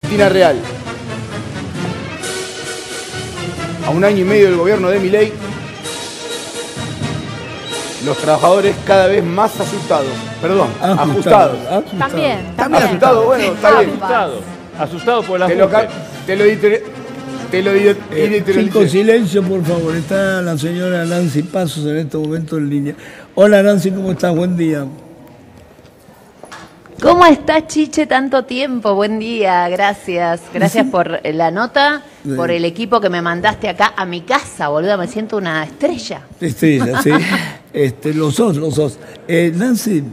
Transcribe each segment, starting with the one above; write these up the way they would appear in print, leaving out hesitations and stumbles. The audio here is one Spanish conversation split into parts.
Argentina real. A un año y medio del gobierno de Milei, los trabajadores cada vez más asustados. Perdón, ajustados. También asustados, bueno, está bien. Asustado por la Te lo editorialicé. Chicos, silencio, por favor. Está la señora Nancy Pasos en este momento en línea. Hola, Nancy, ¿cómo estás? Buen día. ¿Cómo estás, Chiche? Tanto tiempo. Buen día, gracias. Gracias por la nota, por el equipo que me mandaste acá a mi casa, boludo. Me siento una estrella. Estrella, sí. Los sos. Nancy,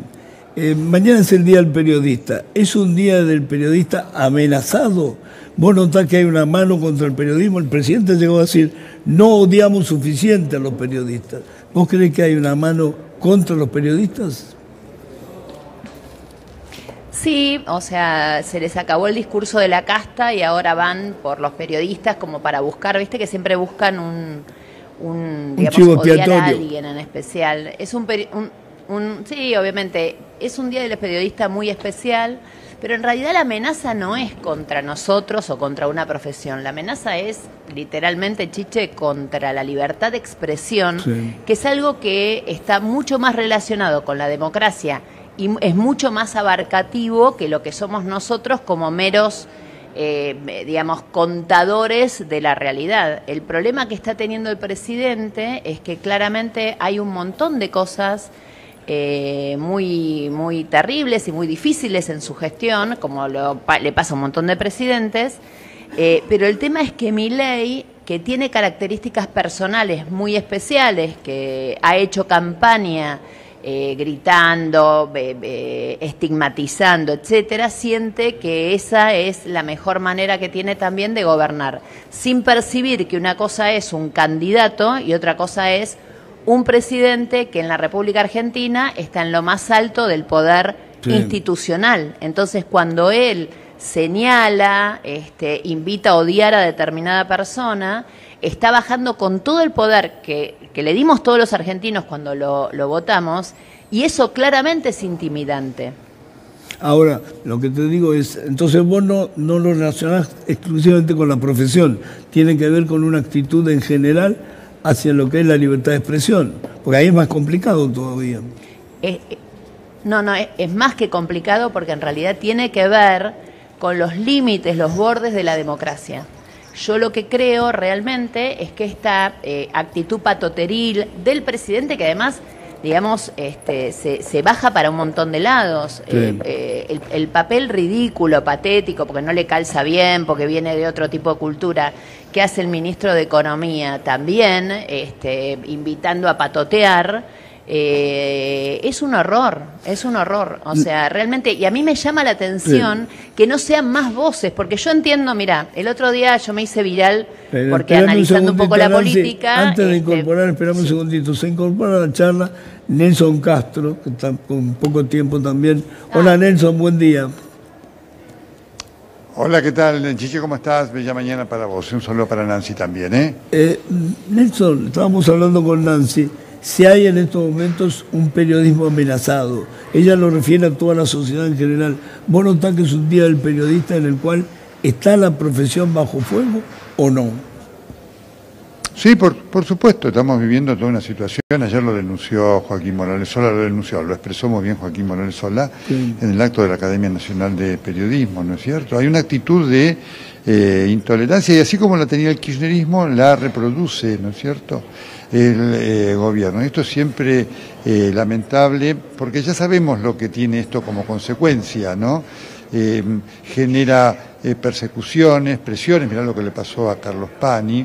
mañana es el Día del Periodista. ¿Es un día del periodista amenazado? ¿Vos notás que hay una mano contra el periodismo? El presidente llegó a decir, no odiamos suficiente a los periodistas. ¿Vos creés que hay una mano contra los periodistas? Sí, o sea, se les acabó el discurso de la casta y ahora van por los periodistas como para buscar, viste que siempre buscan digamos, odiar a alguien en especial. Es sí, obviamente, es un día del periodista muy especial, pero en realidad la amenaza no es contra nosotros o contra una profesión. La amenaza es literalmente, Chiche, contra la libertad de expresión, sí, que es algo que está mucho más relacionado con la democracia y es mucho más abarcativo que lo que somos nosotros como meros, digamos, contadores de la realidad. El problema que está teniendo el presidente es que claramente hay un montón de cosas muy terribles y muy difíciles en su gestión, como le pasa a un montón de presidentes, pero el tema es que Milei, que tiene características personales muy especiales, que ha hecho campaña gritando, estigmatizando, etcétera, siente que esa es la mejor manera que tiene también de gobernar, sin percibir que una cosa es un candidato y otra cosa es un presidente que en la República Argentina está en lo más alto del poder, sí, institucional. Entonces, cuando él señala, invita a odiar a determinada persona, está bajando con todo el poder que le dimos todos los argentinos cuando lo votamos, y eso claramente es intimidante. Ahora, lo que te digo es, entonces vos no lo relacionás exclusivamente con la profesión, tiene que ver con una actitud en general hacia lo que es la libertad de expresión, porque ahí es más complicado todavía. No, es más que complicado porque en realidad tiene que ver con los límites, los bordes de la democracia. Yo lo que creo realmente es que esta actitud patoteril del presidente, que además, digamos, se baja para un montón de lados, sí, el papel ridículo, patético, porque no le calza bien, porque viene de otro tipo de cultura, que hace el ministro de Economía también, invitando a patotear, es un horror, o sea, realmente, y a mí me llama la atención que no sean más voces, porque yo entiendo, mira, el otro día yo me hice viral, porque analizando un poco la política... Antes de incorporar, esperamos un segundito, se incorpora a la charla Nelson Castro, que está con poco tiempo también. Hola Nelson, buen día. Hola, ¿qué tal, Chiche? ¿Cómo estás? Bella mañana para vos. Un saludo para Nancy también, ¿eh? Nelson, estábamos hablando con Nancy. Si hay en estos momentos un periodismo amenazado, ella lo refiere a toda la sociedad en general. ¿Vos notás que es un día del periodista en el cual está la profesión bajo fuego o no? Sí, por supuesto, estamos viviendo toda una situación. Ayer lo denunció Joaquín Morales Solá, lo expresó muy bien Joaquín Morales Solá, sí, en el acto de la Academia Nacional de Periodismo, ¿no es cierto? Hay una actitud de intolerancia y así como la tenía el kirchnerismo, la reproduce, ¿no es cierto?, el gobierno. Esto es siempre lamentable porque ya sabemos lo que tiene esto como consecuencia, ¿no? Genera persecuciones, presiones, mirá lo que le pasó a Carlos Pani.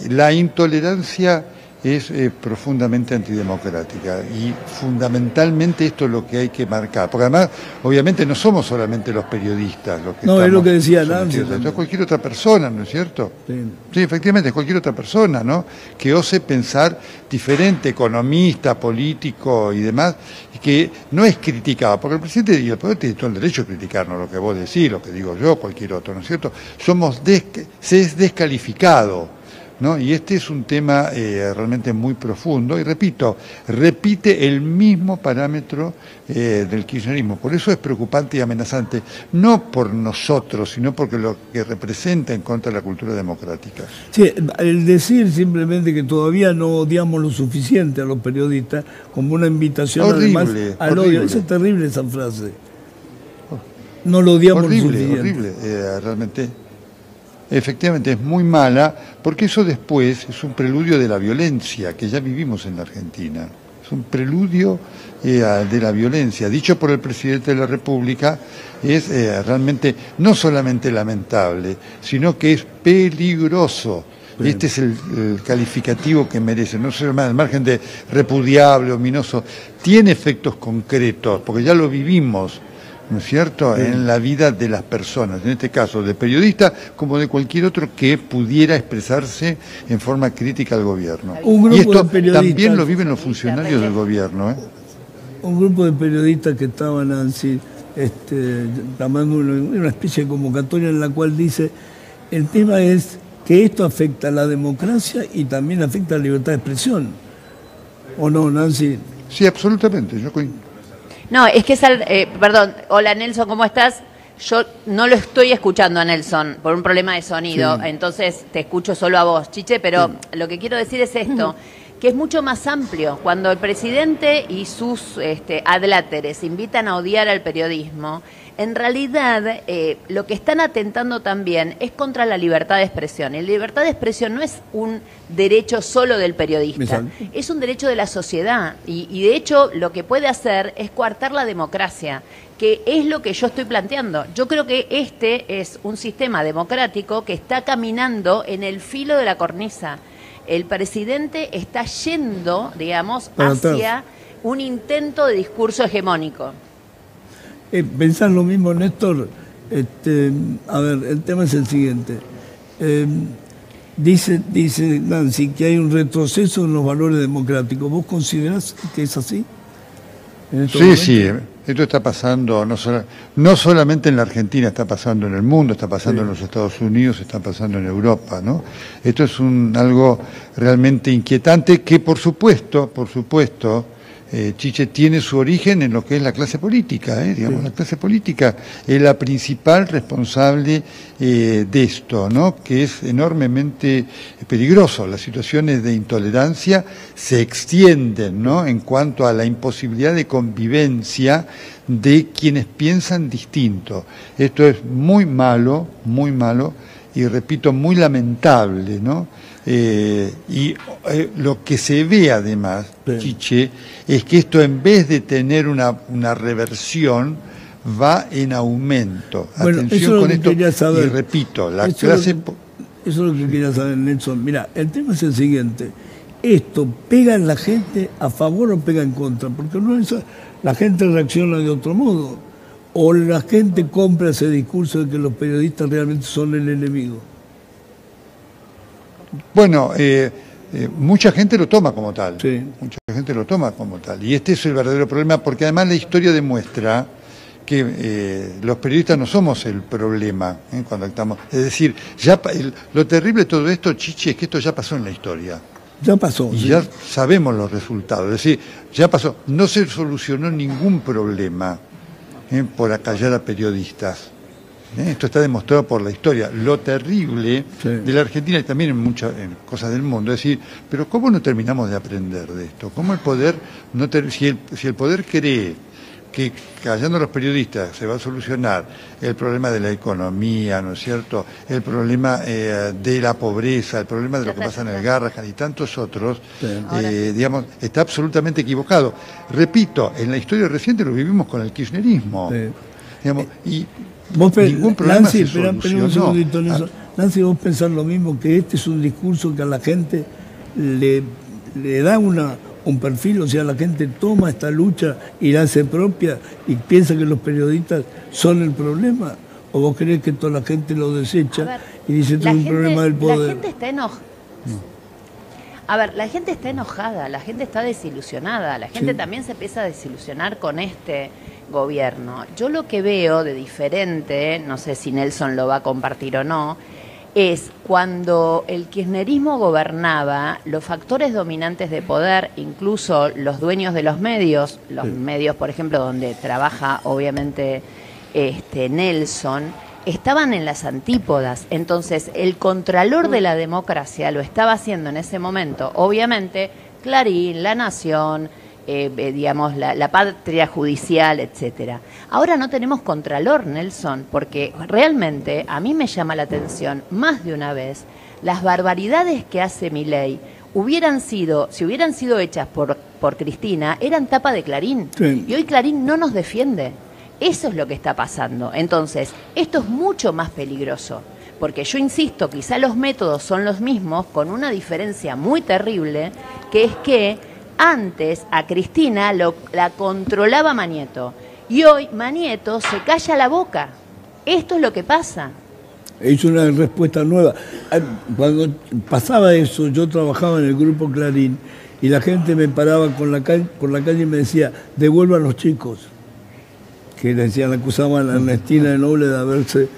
La intolerancia es profundamente antidemocrática y fundamentalmente esto es lo que hay que marcar, porque además obviamente no somos solamente los periodistas los que no, es lo que decía Nancy, entonces cualquier otra persona, ¿no es cierto? Sí, efectivamente, cualquier otra persona, ¿no?, que ose pensar diferente, economista, político y demás, y que no es criticado, porque el presidente y el poder tiene todo el derecho a criticarnos, lo que vos decís, lo que digo yo, cualquier otro, ¿no es cierto? Se es descalificado ¿no? Y este es un tema realmente muy profundo y repito, repite el mismo parámetro del kirchnerismo. Por eso es preocupante y amenazante, no por nosotros, sino porque lo que representa en contra de la cultura democrática. Sí, el decir simplemente que todavía no odiamos lo suficiente a los periodistas, como una invitación horrible, además al horrible. odio. Esa es terrible esa frase. No lo odiamos lo suficiente. Horrible, realmente. Efectivamente, es muy mala, porque eso después es un preludio de la violencia que ya vivimos en la Argentina. Es un preludio de la violencia. Dicho por el presidente de la República, es realmente no solamente lamentable, sino que es peligroso. Bien. Este es el calificativo que merece, no solamente al margen de repudiable, ominoso, tiene efectos concretos, porque ya lo vivimos, ¿no es cierto?, en la vida de las personas, en este caso de periodistas como de cualquier otro que pudiera expresarse en forma crítica al gobierno. Y esto también lo viven los funcionarios del gobierno. Un grupo de periodistas que estaban así, llamando una especie de convocatoria en la cual dice, el tema es que esto afecta a la democracia y también afecta a la libertad de expresión. ¿O no, Nancy? Sí, absolutamente. No, es que perdón, hola Nelson, ¿cómo estás? Yo no lo estoy escuchando a Nelson por un problema de sonido, sí. Entonces te escucho solo a vos, Chiche, pero sí. Lo que quiero decir es esto, que es mucho más amplio. Cuando el presidente y sus adláteres invitan a odiar al periodismo, en realidad lo que están atentando también es contra la libertad de expresión. Y la libertad de expresión no es un derecho solo del periodista, es un derecho de la sociedad. Y de hecho lo que puede hacer es coartar la democracia, que es lo que yo estoy planteando. Yo creo que este es un sistema democrático que está caminando en el filo de la cornisa. El presidente está yendo, digamos, hacia un intento de discurso hegemónico. ¿Pensás lo mismo, Néstor? A ver, el tema es el siguiente. Dice Nancy que hay un retroceso en los valores democráticos. ¿Vos considerás que es así? Sí. Esto está pasando no solamente en la Argentina, está pasando en el mundo, está pasando en los Estados Unidos, está pasando en Europa, ¿no? Esto es algo realmente inquietante que, por supuesto, Chiche, tiene su origen en lo que es la clase política, digamos, la clase política es la principal responsable de esto, ¿no? Que es enormemente peligroso. Las situaciones de intolerancia se extienden, ¿no? En cuanto a la imposibilidad de convivencia de quienes piensan distinto. Esto es muy malo y, repito, muy lamentable, ¿no? Lo que se ve además, Chiche, es que esto en vez de tener una reversión, va en aumento. Bueno, atención con esto, saber. Y repito, la clase... Eso es lo que quería saber, Nelson. Mira, el tema es el siguiente. ¿Esto pega en la gente a favor o pega en contra? Porque no es, la gente reacciona de otro modo. O la gente compra ese discurso de que los periodistas realmente son el enemigo. Bueno, mucha gente lo toma como tal. Sí. Mucha gente lo toma como tal. Y este es el verdadero problema, porque además la historia demuestra que los periodistas no somos el problema cuando actamos. Es decir, lo terrible de todo esto, Chichi, es que esto ya pasó en la historia. Ya pasó. Y ya sabemos los resultados. Es decir, ya pasó. No se solucionó ningún problema por acallar a periodistas. Esto está demostrado por la historia. Lo terrible de la Argentina y también en muchas cosas del mundo. Es decir, pero ¿cómo no terminamos de aprender de esto? ¿Cómo el poder, si el poder cree que callando a los periodistas se va a solucionar el problema de la economía, ¿no es cierto?, el problema de la pobreza, el problema de lo que pasa en el Garrahan y tantos otros, digamos, está absolutamente equivocado. Repito, en la historia reciente lo vivimos con el kirchnerismo. Digamos, y ningún problema Nancy, se solucionó. Un segundito, Nancy, vos pensás lo mismo, que este es un discurso que a la gente le da un perfil, o sea, la gente toma esta lucha y la hace propia y piensa que los periodistas son el problema, o vos crees que toda la gente lo desecha y dice esto es un problema del poder. La gente está enojada. A ver, la gente está enojada, la gente está desilusionada, la gente también se empieza a desilusionar con este gobierno. Yo lo que veo de diferente, no sé si Nelson lo va a compartir o no, es cuando el kirchnerismo gobernaba, los factores dominantes de poder, incluso los dueños de los medios, por ejemplo, donde trabaja obviamente Nelson, estaban en las antípodas. Entonces, el contralor de la democracia lo estaba haciendo en ese momento, obviamente, Clarín, La Nación, digamos, la patria judicial, etcétera. Ahora no tenemos contralor, Nelson, porque realmente a mí me llama la atención más de una vez las barbaridades que hace Milei. Si hubieran sido hechas por Cristina, eran tapa de Clarín. Sí. Y hoy Clarín no nos defiende. Eso es lo que está pasando. Entonces, esto es mucho más peligroso. Porque yo insisto, quizá los métodos son los mismos, con una diferencia muy terrible, que es que antes a Cristina la controlaba Manieto y hoy Manieto se calla la boca. Esto es lo que pasa. Es una respuesta nueva. Cuando pasaba eso, yo trabajaba en el grupo Clarín y la gente me paraba por la calle y me decía, devuelvan a los chicos. Que le decían, acusaban a Ernestina de Noble de haberse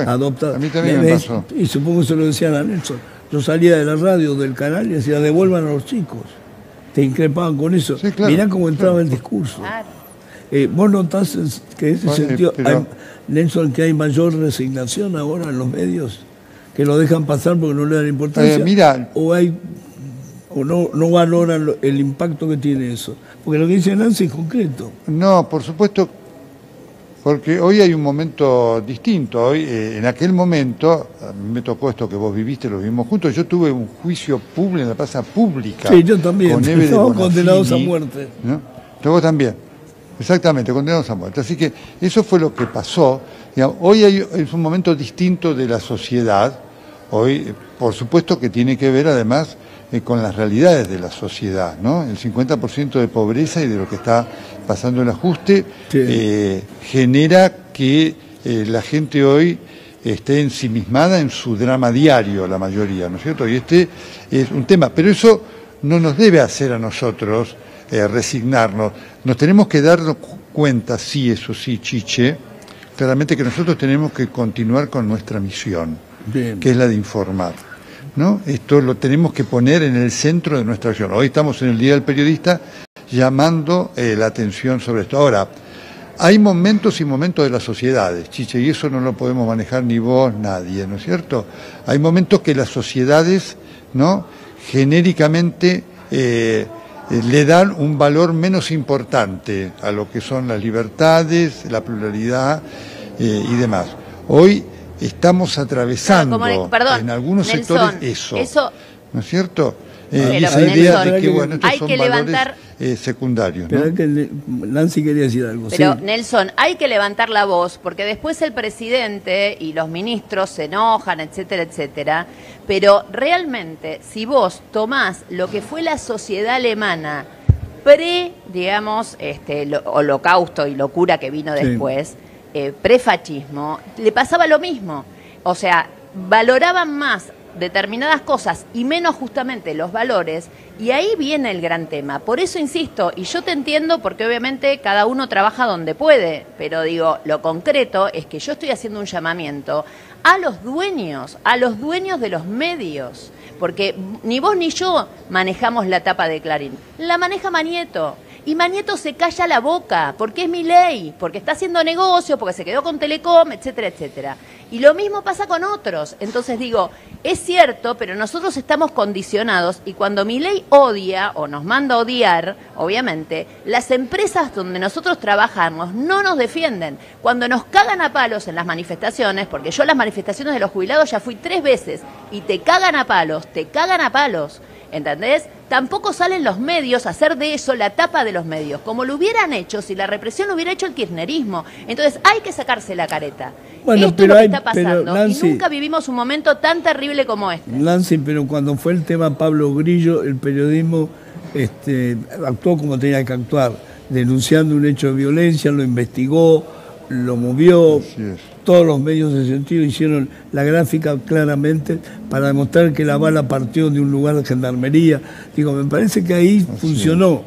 adoptado. A mí también me pasó. Y supongo que se lo decían a Nelson. Yo salía de la radio, del canal y decía, devuelvan a los chicos. Te increpaban con eso. Sí, claro, mirá cómo entraba el discurso. Claro. ¿Vos notás que en ese sentido, Nelson, que hay mayor resignación ahora en los medios? ¿Que lo dejan pasar porque no le dan importancia? ¿O no valoran el impacto que tiene eso? Porque lo que dice Nancy es concreto. No, por supuesto, porque hoy hay un momento distinto. Hoy, en aquel momento, a mí me tocó esto que vos viviste, lo vivimos juntos. Yo tuve un juicio público en la plaza pública. Sí, yo también. Estaban condenados a muerte. ¿No? Vos también. Exactamente, condenados a muerte. Así que eso fue lo que pasó. Digamos, hoy es un momento distinto de la sociedad. Hoy, por supuesto que tiene que ver además con las realidades de la sociedad, ¿no? El 50% de pobreza y de lo que está pasando el ajuste genera que la gente hoy esté ensimismada en su drama diario, la mayoría, ¿no es cierto? Y este es un tema, pero eso no nos debe hacer a nosotros resignarnos. Nos tenemos que dar cuenta, sí, eso sí, Chiche, claramente que nosotros tenemos que continuar con nuestra misión, que es la de informar, ¿no? Esto lo tenemos que poner en el centro de nuestra acción. Hoy estamos en el Día del Periodista llamando la atención sobre esto. Ahora, hay momentos y momentos de las sociedades, Chiche, y eso no lo podemos manejar ni vos, nadie, ¿no es cierto? Hay momentos que las sociedades, ¿no?, genéricamente le dan un valor menos importante a lo que son las libertades, la pluralidad y demás. Hoy estamos atravesando en algunos Nelson, sectores eso, ¿no es cierto? Esa idea de que, bueno, estos son valores secundarios, ¿no? Pero que Nancy quería decir algo. Pero, sí. Nelson, hay que levantar la voz, porque después el presidente y los ministros se enojan, etcétera, etcétera. Pero realmente, si vos tomás lo que fue la sociedad alemana digamos, holocausto y locura que vino después, prefascismo, le pasaba lo mismo. O sea, valoraban más determinadas cosas y menos justamente los valores, y ahí viene el gran tema. Por eso insisto, y yo te entiendo porque obviamente cada uno trabaja donde puede, pero digo, lo concreto es que yo estoy haciendo un llamamiento a los dueños de los medios, porque ni vos ni yo manejamos la tapa de Clarín, la maneja Manieto. Y Manieto se calla la boca, porque es Milei, porque está haciendo negocio, porque se quedó con Telecom, etcétera, etcétera. Y lo mismo pasa con otros. Entonces digo, es cierto, pero nosotros estamos condicionados, y cuando Milei odia, o nos manda a odiar, obviamente, las empresas donde nosotros trabajamos no nos defienden. Cuando nos cagan a palos en las manifestaciones, porque yo a las manifestaciones de los jubilados ya fui 3 veces, y te cagan a palos, ¿entendés? Tampoco salen los medios a hacer de eso la tapa de los medios, como lo hubieran hecho si la represión lo hubiera hecho el kirchnerismo. Entonces hay que sacarse la careta. Bueno, esto es lo que está pasando, Nancy, y nunca vivimos un momento tan terrible como este. Nancy, pero cuando fue el tema Pablo Grillo, el periodismo actuó como tenía que actuar, denunciando un hecho de violencia, lo investigó, lo movió. Todos los medios de sentido hicieron la gráfica claramente para demostrar que la bala partió de un lugar de gendarmería. Digo, me parece que ahí funcionó.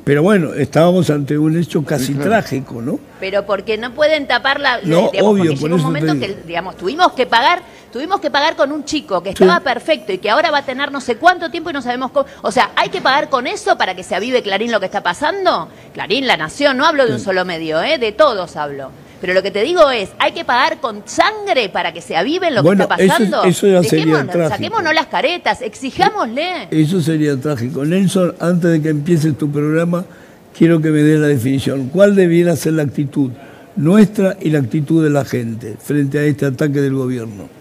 Pero bueno, estábamos ante un hecho casi trágico, ¿no? Pero porque no pueden tapar la... No, obvio, por eso un momento que, digamos, tuvimos que pagar tuvimos que pagar con un chico que estaba perfecto y que ahora va a tener no sé cuánto tiempo y no sabemos cómo. O sea, ¿hay que pagar con eso para que se avive Clarín lo que está pasando? Clarín, La Nación, no hablo de un solo medio, de todos hablo. Pero lo que te digo es, ¿hay que pagar con sangre para que se aviven lo que está pasando? Eso ya sería trágico. Saquémonos las caretas, exijámosle. Eso sería trágico. Nelson, antes de que empieces tu programa, quiero que me des la definición. ¿Cuál debiera ser la actitud nuestra y la actitud de la gente frente a este ataque del gobierno?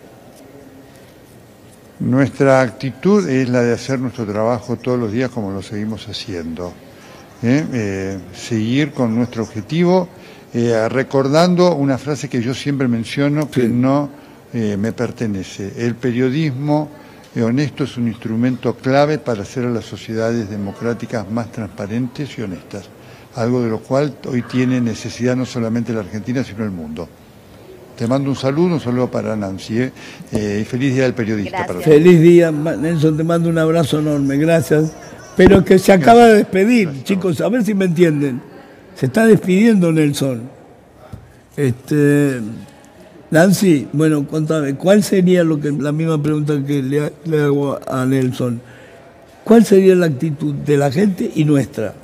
Nuestra actitud es la de hacer nuestro trabajo todos los días como lo seguimos haciendo. Seguir con nuestro objetivo, recordando una frase que yo siempre menciono que no me pertenece. El periodismo honesto es un instrumento clave para hacer a las sociedades democráticas más transparentes y honestas, algo de lo cual hoy tiene necesidad no solamente la Argentina, sino el mundo. Te mando un saludo para Nancy, y feliz Día del Periodista. Para feliz día, Nelson, te mando un abrazo enorme, gracias. Pero que se acaba de despedir, chicos, a ver si me entienden. Se está despidiendo Nelson. Nancy, bueno, contame, ¿cuál sería la misma pregunta que le hago a Nelson? ¿Cuál sería la actitud de la gente y nuestra?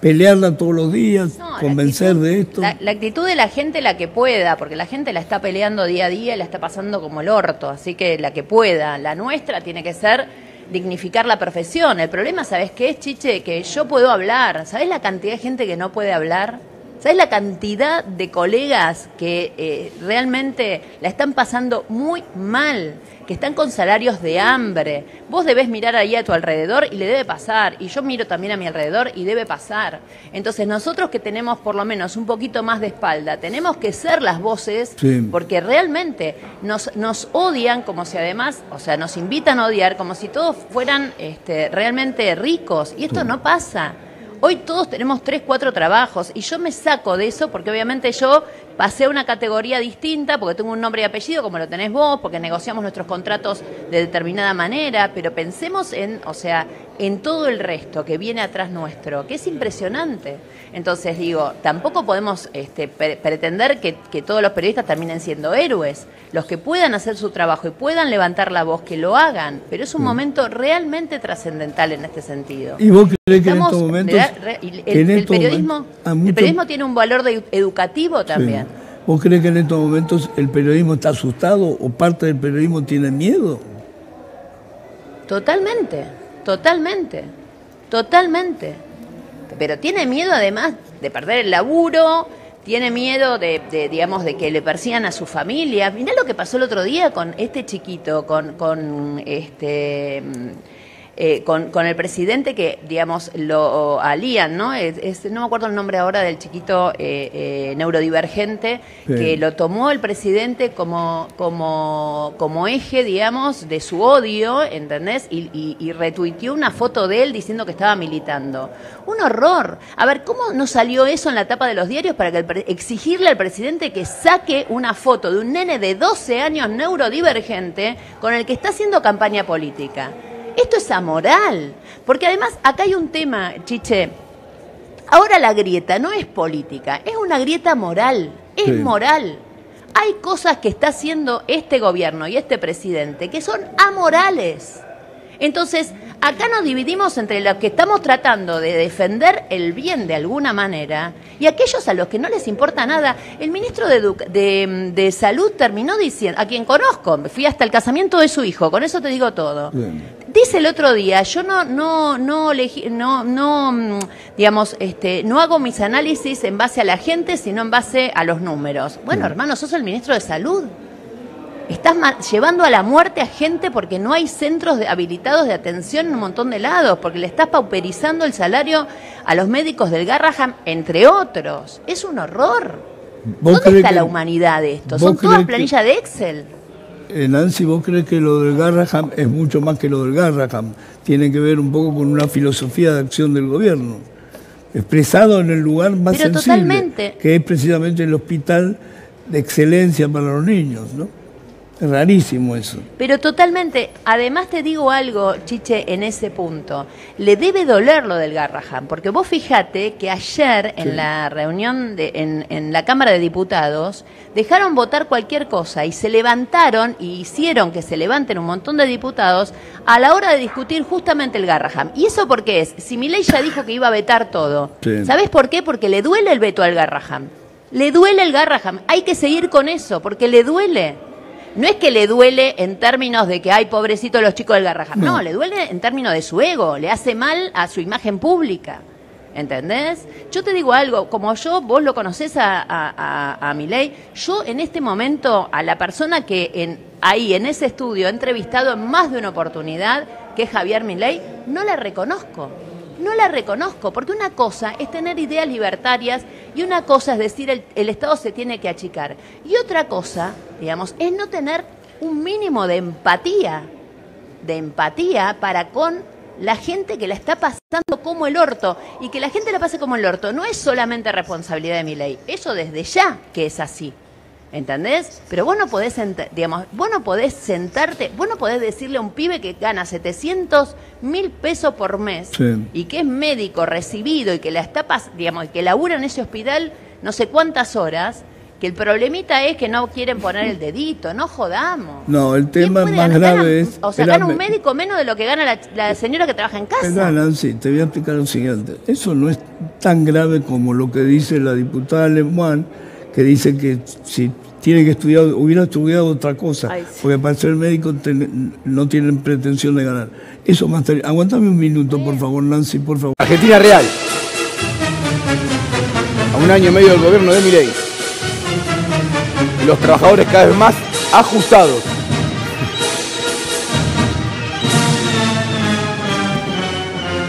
¿Pelearla todos los días? No, ¿convencer de esto? La actitud de la gente, la que pueda, porque la gente la está peleando día a día y la está pasando como el orto, así que la que pueda. La nuestra tiene que ser dignificar la profesión. El problema, ¿sabes qué es, Chiche? Que yo puedo hablar. ¿Sabes la cantidad de gente que no puede hablar? ¿Sabes la cantidad de colegas que realmente la están pasando muy mal? Que están con salarios de hambre. Vos debés mirar ahí a tu alrededor y le debe pasar. Y yo miro también a mi alrededor y debe pasar. Entonces nosotros que tenemos por lo menos un poquito más de espalda, tenemos que ser las voces, porque realmente nos odian como si además, o sea, nos invitan a odiar como si todos fueran realmente ricos. Y esto no pasa. Hoy todos tenemos 3, 4 trabajos y yo me saco de eso porque obviamente yo pasé a una categoría distinta porque tengo un nombre y apellido como lo tenés vos, porque negociamos nuestros contratos de determinada manera, pero pensemos en todo el resto que viene atrás nuestro, que es impresionante. Entonces digo, tampoco podemos pretender que todos los periodistas terminen siendo héroes. Los que puedan hacer su trabajo y puedan levantar la voz, que lo hagan, pero es un momento realmente trascendental en este sentido. ¿Y vos crees que en estos momentos... El periodismo tiene un valor educativo también. ¿Vos crees que en estos momentos el periodismo está asustado o parte del periodismo tiene miedo? Totalmente. Pero tiene miedo además de perder el laburo, tiene miedo de que le persigan a su familia. Mirá lo que pasó el otro día con este chiquito, con el presidente que, digamos, lo alían, ¿no? No me acuerdo el nombre ahora del chiquito neurodivergente, que lo tomó el presidente como eje, digamos, de su odio, ¿entendés? Y retuiteó una foto de él diciendo que estaba militando. Un horror. A ver, ¿cómo no salió eso en la tapa de los diarios para exigirle al presidente que saque una foto de un nene de 12 años neurodivergente con el que está haciendo campaña política? Esto es amoral, porque además acá hay un tema, Chiche. Ahora la grieta no es política, es una grieta moral, es moral. Hay cosas que está haciendo este gobierno y este presidente que son amorales. Entonces, acá nos dividimos entre los que estamos tratando de defender el bien de alguna manera y aquellos a los que no les importa nada. El ministro de Salud terminó diciendo, a quien conozco, fui hasta el casamiento de su hijo, con eso te digo todo. Dice el otro día, yo no hago mis análisis en base a la gente, sino en base a los números. Bueno, hermano, sos el ministro de Salud. Estás llevando a la muerte a gente porque no hay centros habilitados de atención en un montón de lados, porque le estás pauperizando el salario a los médicos del Garrahan, entre otros. Es un horror. ¿Dónde está la humanidad de esto? Son todas planillas de Excel. Nancy, ¿vos crees que lo del Garrahan es mucho más que lo del Garrahan? Tiene que ver un poco con una filosofía de acción del gobierno, expresado en el lugar más sensible, totalmente, que es precisamente el hospital de excelencia para los niños, ¿no? Es rarísimo eso. Pero totalmente. Además te digo algo, Chiche, en ese punto. Le debe doler lo del Garrahan, porque vos fijate que ayer en la reunión en la Cámara de Diputados dejaron votar cualquier cosa y se levantaron y hicieron que se levanten un montón de diputados a la hora de discutir justamente el Garrahan. ¿Y eso por qué es? Si Milei ya dijo que iba a vetar todo. Sí. ¿Sabés por qué? Porque le duele el veto al Garrahan. Le duele el Garrahan. Hay que seguir con eso, porque le duele. No es que le duele en términos de que, ay, pobrecito los chicos del Garrahan. No, le duele en términos de su ego, le hace mal a su imagen pública. ¿Entendés? Yo te digo algo, como vos lo conocés a Milei, yo en este momento, a la persona que ahí en ese estudio he entrevistado en más de una oportunidad, que es Javier Milei, no la reconozco. No la reconozco, porque una cosa es tener ideas libertarias y una cosa es decir el Estado se tiene que achicar. Y otra cosa, digamos, es no tener un mínimo de empatía para con la gente que la está pasando como el orto. Y que la gente la pase como el orto no es solamente responsabilidad de Milei, eso desde ya que es así. ¿Entendés? Pero vos no podés, vos no podés sentarte, vos no podés decirle a un pibe que gana 700.000 pesos por mes y que es médico recibido y que la está que labura en ese hospital no sé cuántas horas, que el problemita es que no quieren poner el dedito, no jodamos. No, el tema más grave es... O sea, gana un médico menos de lo que gana la señora que trabaja en casa. Espera, Nancy, te voy a explicar lo siguiente. Eso no es tan grave como lo que dice la diputada Alemán, que dice que si tiene que estudiar, hubiera estudiado otra cosa, porque para ser médico no tienen pretensión de ganar. Eso más tarde. Aguantame un minuto, por favor, Nancy, por favor. Argentina Real. A un año y medio del gobierno de Milei. Los trabajadores cada vez más ajustados.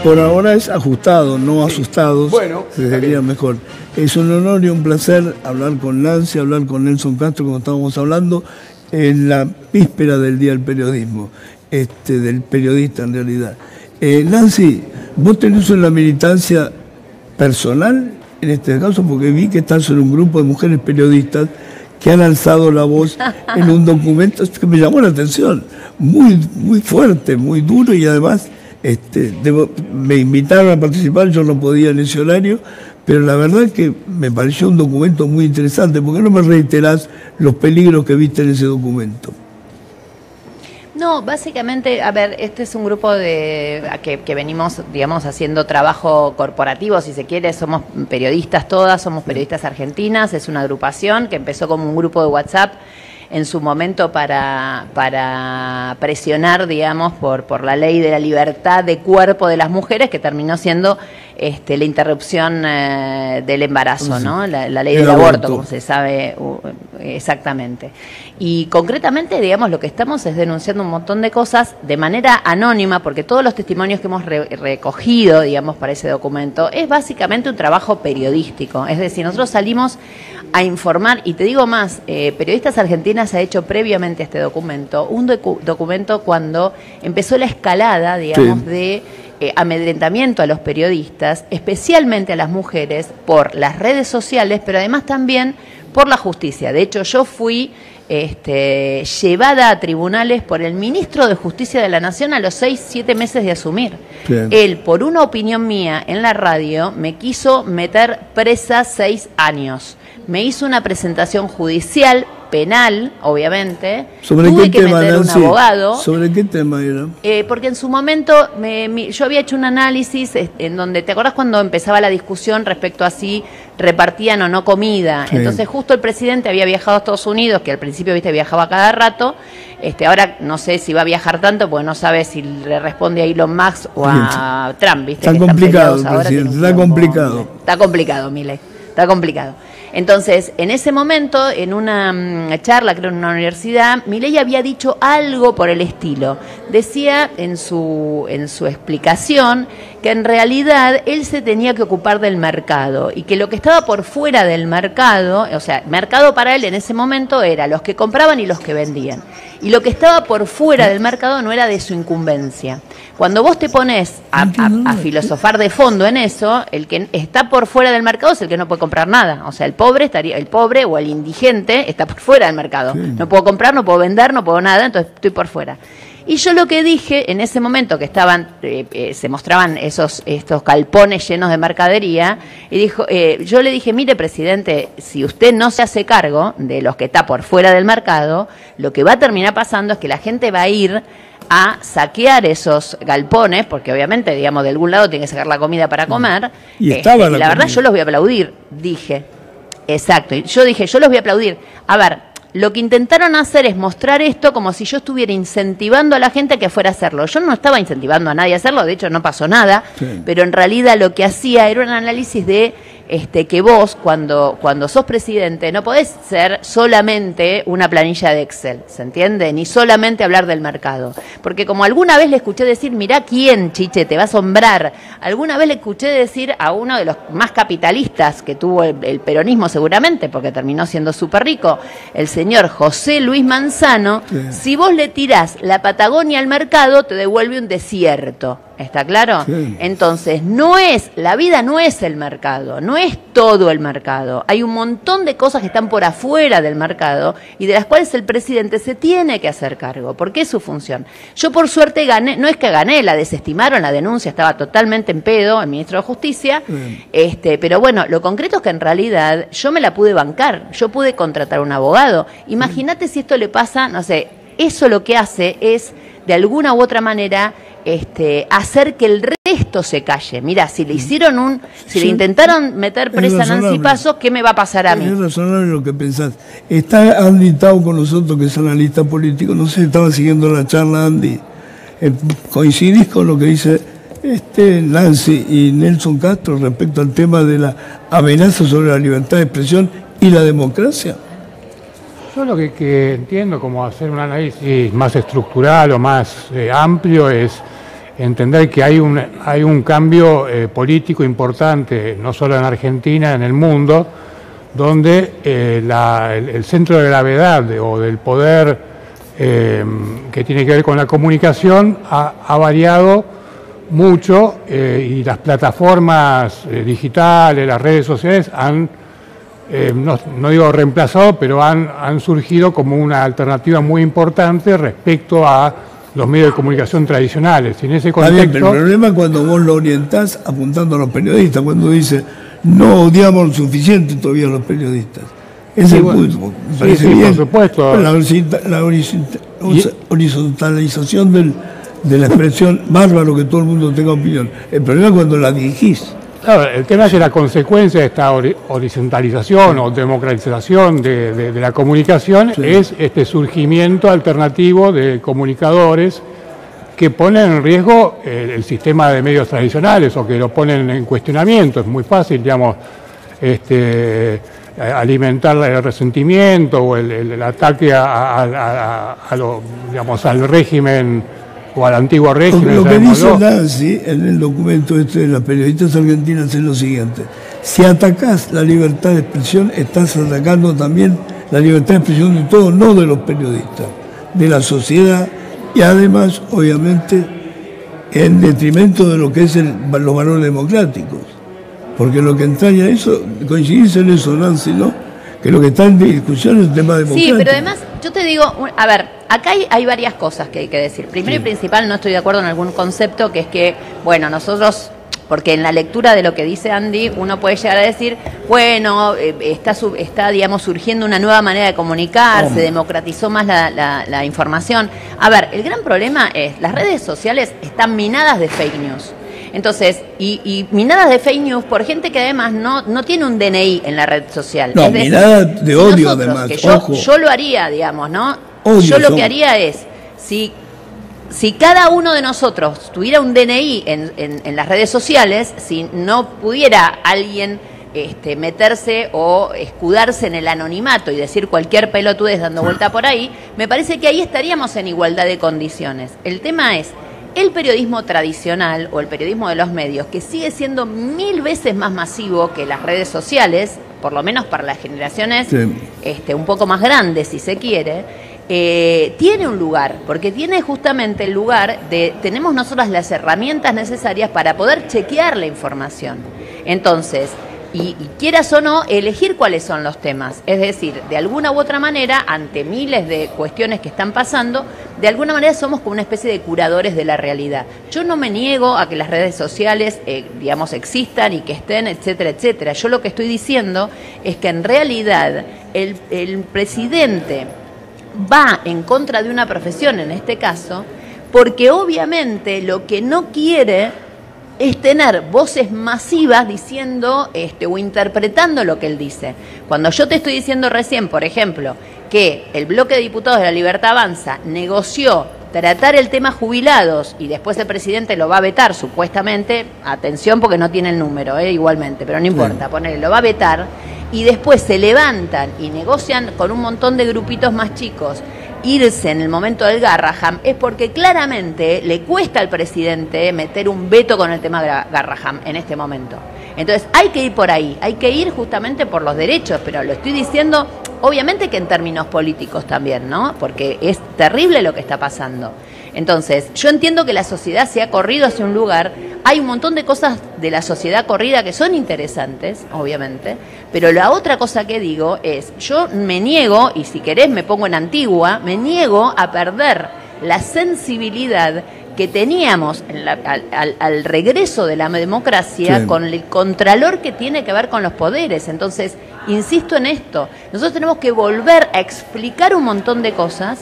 Por ahora es ajustado, no asustados. Bueno, sería mejor. Es un honor y un placer hablar con Nancy, hablar con Nelson Castro, como estábamos hablando, en la víspera del Día del Periodismo, del periodista en realidad. Nancy, vos tenés una militancia personal, en este caso, porque vi que estás en un grupo de mujeres periodistas que han alzado la voz en un documento que me llamó la atención, muy, muy fuerte, muy duro, y además me invitaron a participar, yo no podía en ese horario, pero la verdad es que me pareció un documento muy interesante. ¿Por qué no me reiterás los peligros que viste en ese documento? No, básicamente, a ver, este es un grupo que venimos, digamos, haciendo trabajo corporativo, si se quiere, somos periodistas todas, somos periodistas argentinas, es una agrupación que empezó como un grupo de WhatsApp en su momento para presionar, digamos, por la ley de la libertad de cuerpo de las mujeres, que terminó siendo la interrupción del embarazo, ¿no? La ley del aborto, como se sabe exactamente. Y concretamente, digamos, lo que estamos es denunciando un montón de cosas de manera anónima, porque todos los testimonios que hemos recogido, digamos, para ese documento, es básicamente un trabajo periodístico. Es decir, nosotros salimos a informar, y te digo más, Periodistas Argentinas ha hecho previamente a este documento, un documento cuando empezó la escalada, digamos, de amedrentamiento a los periodistas, especialmente a las mujeres, por las redes sociales, pero además también por la justicia. De hecho, yo fui llevada a tribunales por el ministro de Justicia de la Nación a los 6-7 meses de asumir. Bien. Él, por una opinión mía en la radio, me quiso meter presa 6 años. Me hizo una presentación judicial, penal, obviamente. ¿Sobre Tuve qué que tema, meter Nancy? Un abogado. ¿Sobre qué tema era? Porque en su momento yo había hecho un análisis en donde, ¿te acordás cuando empezaba la discusión respecto a si repartían o no comida? Sí. Entonces justo el presidente había viajado a Estados Unidos, que al principio, viste, viajaba cada rato. Ahora no sé si va a viajar tanto, porque no sabe si le responde a Elon Musk o a Trump, viste. Está complicado, presidente, está complicado. Está complicado, Milei, está complicado. Entonces, en ese momento, en una charla, creo en una universidad, Milei había dicho algo por el estilo. Decía en su explicación que en realidad él se tenía que ocupar del mercado y que lo que estaba por fuera del mercado, o sea, mercado para él en ese momento era los que compraban y los que vendían. Y lo que estaba por fuera del mercado no era de su incumbencia. Cuando vos te pones a filosofar de fondo en eso, el que está por fuera del mercado es el que no puede comprar nada. O sea, el pobre o el indigente está por fuera del mercado. Sí. No puedo comprar, no puedo vender, no puedo nada, entonces estoy por fuera. Y yo lo que dije en ese momento que estaban, se mostraban estos galpones llenos de mercadería, y yo le dije, mire, presidente, si usted no se hace cargo de los que está por fuera del mercado, lo que va a terminar pasando es que la gente va a ir a saquear esos galpones, porque obviamente, digamos, de algún lado tiene que sacar la comida para comer. Y estaba la verdad, yo los voy a aplaudir, dije. Exacto, yo dije, yo los voy a aplaudir. A ver, lo que intentaron hacer es mostrar esto como si yo estuviera incentivando a la gente a que fuera a hacerlo. Yo no estaba incentivando a nadie a hacerlo, de hecho no pasó nada, sí. Pero en realidad lo que hacía era un análisis de que vos, cuando sos presidente, no podés ser solamente una planilla de Excel, ¿se entiende? Ni solamente hablar del mercado. Porque como alguna vez le escuché decir, mirá quién, Chiche, te va a asombrar. Alguna vez le escuché decir a uno de los más capitalistas que tuvo el peronismo seguramente, porque terminó siendo súper rico, el señor José Luis Manzano, sí. Si vos le tirás la Patagonia al mercado, te devuelve un desierto. ¿Está claro? Sí. Entonces, la vida no es el mercado, no es todo el mercado. Hay un montón de cosas que están por afuera del mercado y de las cuales el presidente se tiene que hacer cargo, porque es su función. Yo por suerte gané, no es que gané, la desestimaron, la denuncia estaba totalmente en pedo, el ministro de Justicia, pero bueno, lo concreto es que en realidad yo me la pude bancar, yo pude contratar un abogado. Imagínate si esto le pasa, no sé, eso lo que hace es, de alguna u otra manera, hacer que el resto se calle. Mira, si le hicieron le intentaron meter presa a Nancy Pasos, ¿qué me va a pasar a mí? Es razonable lo que pensás. Está Andy Tau con nosotros, que es analista político. No sé si estaba siguiendo la charla, Andy. ¿Coincidís con lo que dice Nancy y Nelson Castro respecto al tema de la amenaza sobre la libertad de expresión y la democracia? Yo lo que entiendo como hacer un análisis más estructural o más amplio es entender que hay un cambio político importante, no solo en Argentina, en el mundo, donde el centro de gravedad o del poder que tiene que ver con la comunicación ha variado mucho y las plataformas digitales, las redes sociales han, no digo reemplazado, pero han surgido como una alternativa muy importante respecto a los medios de comunicación tradicionales. Y en ese contexto, bien, pero el problema es cuando vos lo orientás apuntando a los periodistas, cuando dice no odiamos lo suficiente todavía a los periodistas. Es el punto. Sí, por supuesto. La horizontalización de la expresión, bárbaro que todo el mundo tenga opinión. El problema es cuando la dirigís. Claro, el tema es que la consecuencia de esta horizontalización o democratización de la comunicación es este surgimiento alternativo de comunicadores que ponen en riesgo el sistema de medios tradicionales o que lo ponen en cuestionamiento. Es muy fácil, digamos, alimentar el resentimiento o el ataque digamos, al régimen o al antiguo régimen. Lo que dice Nancy en el documento de las periodistas argentinas es lo siguiente: si atacás la libertad de expresión, estás atacando también la libertad de expresión de todos, no de los periodistas, de la sociedad, y además, obviamente, en detrimento de lo que es los valores democráticos. Porque lo que entraña eso, coincidís en eso, Nancy, ¿no? Que lo que está en discusión es el tema democrático. Sí, pero además, yo te digo, a ver, acá hay varias cosas que hay que decir. Primero y principal, no estoy de acuerdo en algún concepto, que es que, bueno, nosotros, porque en la lectura de lo que dice Andy, uno puede llegar a decir, bueno, está digamos, surgiendo una nueva manera de comunicar, se democratizó más la información. A ver, el gran problema es, las redes sociales están minadas de fake news. Entonces, y minadas de fake news por gente que además no tiene un DNI en la red social. No, minadas de odio además, que yo lo haría, digamos, ¿no? Yo lo que haría es, si cada uno de nosotros tuviera un DNI en las redes sociales, si no pudiera alguien meterse o escudarse en el anonimato y decir cualquier pelotudez dando vuelta por ahí, me parece que ahí estaríamos en igualdad de condiciones. El tema es, el periodismo tradicional o el periodismo de los medios, que sigue siendo 1000 veces más masivo que las redes sociales, por lo menos para las generaciones un poco más grandes, si se quiere, tiene un lugar, porque tiene justamente el lugar de, tenemos nosotras las herramientas necesarias para poder chequear la información. Entonces, y quieras o no, elegir cuáles son los temas. Es decir, de alguna u otra manera, ante miles de cuestiones que están pasando, de alguna manera somos como una especie de curadores de la realidad. Yo no me niego a que las redes sociales, digamos, existan y que estén, etcétera, etcétera. Yo lo que estoy diciendo es que en realidad el presidente va en contra de una profesión, en este caso, porque obviamente lo que no quiere es tener voces masivas diciendo o interpretando lo que él dice. Cuando yo te estoy diciendo recién, por ejemplo, que el bloque de diputados de La Libertad Avanza negoció tratar el tema jubilados y después el presidente lo va a vetar, supuestamente, atención porque no tiene el número, igualmente, pero no importa, ponele, lo va a vetar, y después se levantan y negocian con un montón de grupitos más chicos irse en el momento del Garraham, es porque claramente le cuesta al presidente meter un veto con el tema Garraham en este momento. Entonces hay que ir por ahí, hay que ir justamente por los derechos, pero lo estoy diciendo obviamente que en términos políticos también, ¿no? Porque es terrible lo que está pasando. Entonces, yo entiendo que la sociedad se ha corrido hacia un lugar, hay un montón de cosas de la sociedad corrida que son interesantes, obviamente, pero la otra cosa que digo es, yo me niego, y si querés me pongo en antigua, me niego a perder la sensibilidad que teníamos al regreso de la democracia con el contralor que tiene que ver con los poderes. Entonces, insisto en esto, nosotros tenemos que volver a explicar un montón de cosas,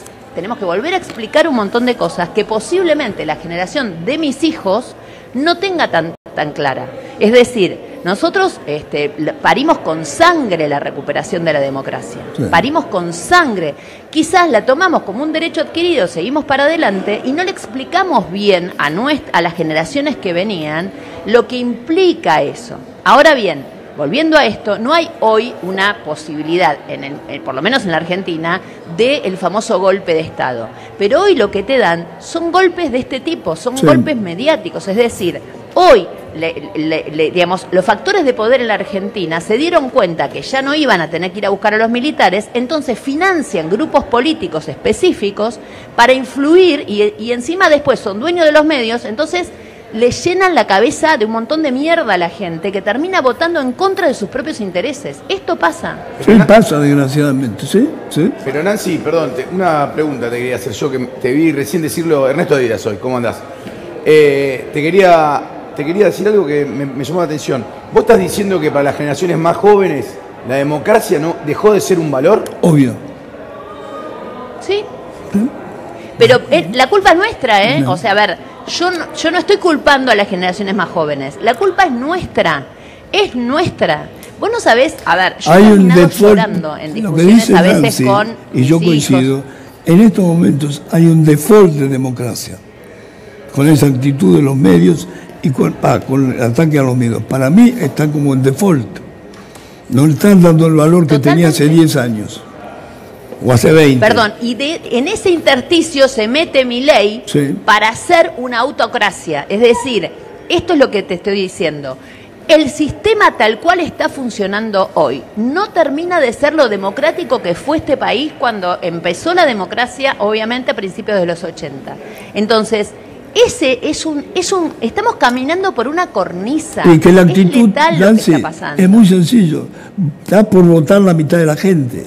que posiblemente la generación de mis hijos no tenga tan clara. Es decir, nosotros parimos con sangre la recuperación de la democracia. Parimos con sangre. Quizás la tomamos como un derecho adquirido, seguimos para adelante y no le explicamos bien a las generaciones que venían lo que implica eso. Ahora bien, volviendo a esto, no hay hoy una posibilidad, por lo menos en la Argentina, del famoso golpe de Estado. Pero hoy lo que te dan son golpes de este tipo, son golpes mediáticos. Es decir, hoy, digamos, los factores de poder en la Argentina se dieron cuenta que ya no iban a tener que ir a buscar a los militares, entonces financian grupos políticos específicos para influir y encima después son dueños de los medios, entonces le llenan la cabeza de un montón de mierda a la gente que termina votando en contra de sus propios intereses. Esto pasa. Sí, pasa desgraciadamente, sí. Pero Nancy, perdón, una pregunta te quería hacer yo, que te vi recién decirlo, Ernesto Díaz hoy, ¿cómo andás? Te quería decir algo que me llamó la atención. ¿Vos estás diciendo que para las generaciones más jóvenes la democracia no dejó de ser un valor? Obvio. Sí. Pero la culpa es nuestra, ¿eh? No. O sea, a ver, yo no estoy culpando a las generaciones más jóvenes. La culpa es nuestra. Es nuestra. Vos no sabés, a ver, yo he terminado llorando en discusiones a veces Nancy, con y yo coincido, en estos momentos hay un default de democracia. Con esa actitud de los medios y con el ataque a los medios. Para mí están como en default. No le están dando el valor que tenía hace 10 años. O hace 20. Perdón, y en ese intersticio se mete Milei para hacer una autocracia. Es decir, esto es lo que te estoy diciendo. El sistema tal cual está funcionando hoy no termina de ser lo democrático que fue este país cuando empezó la democracia, obviamente a principios de los 80. Entonces, estamos caminando por una cornisa. Y que la actitud, es letal lo que está pasando. Es muy sencillo. Está por votar la mitad de la gente.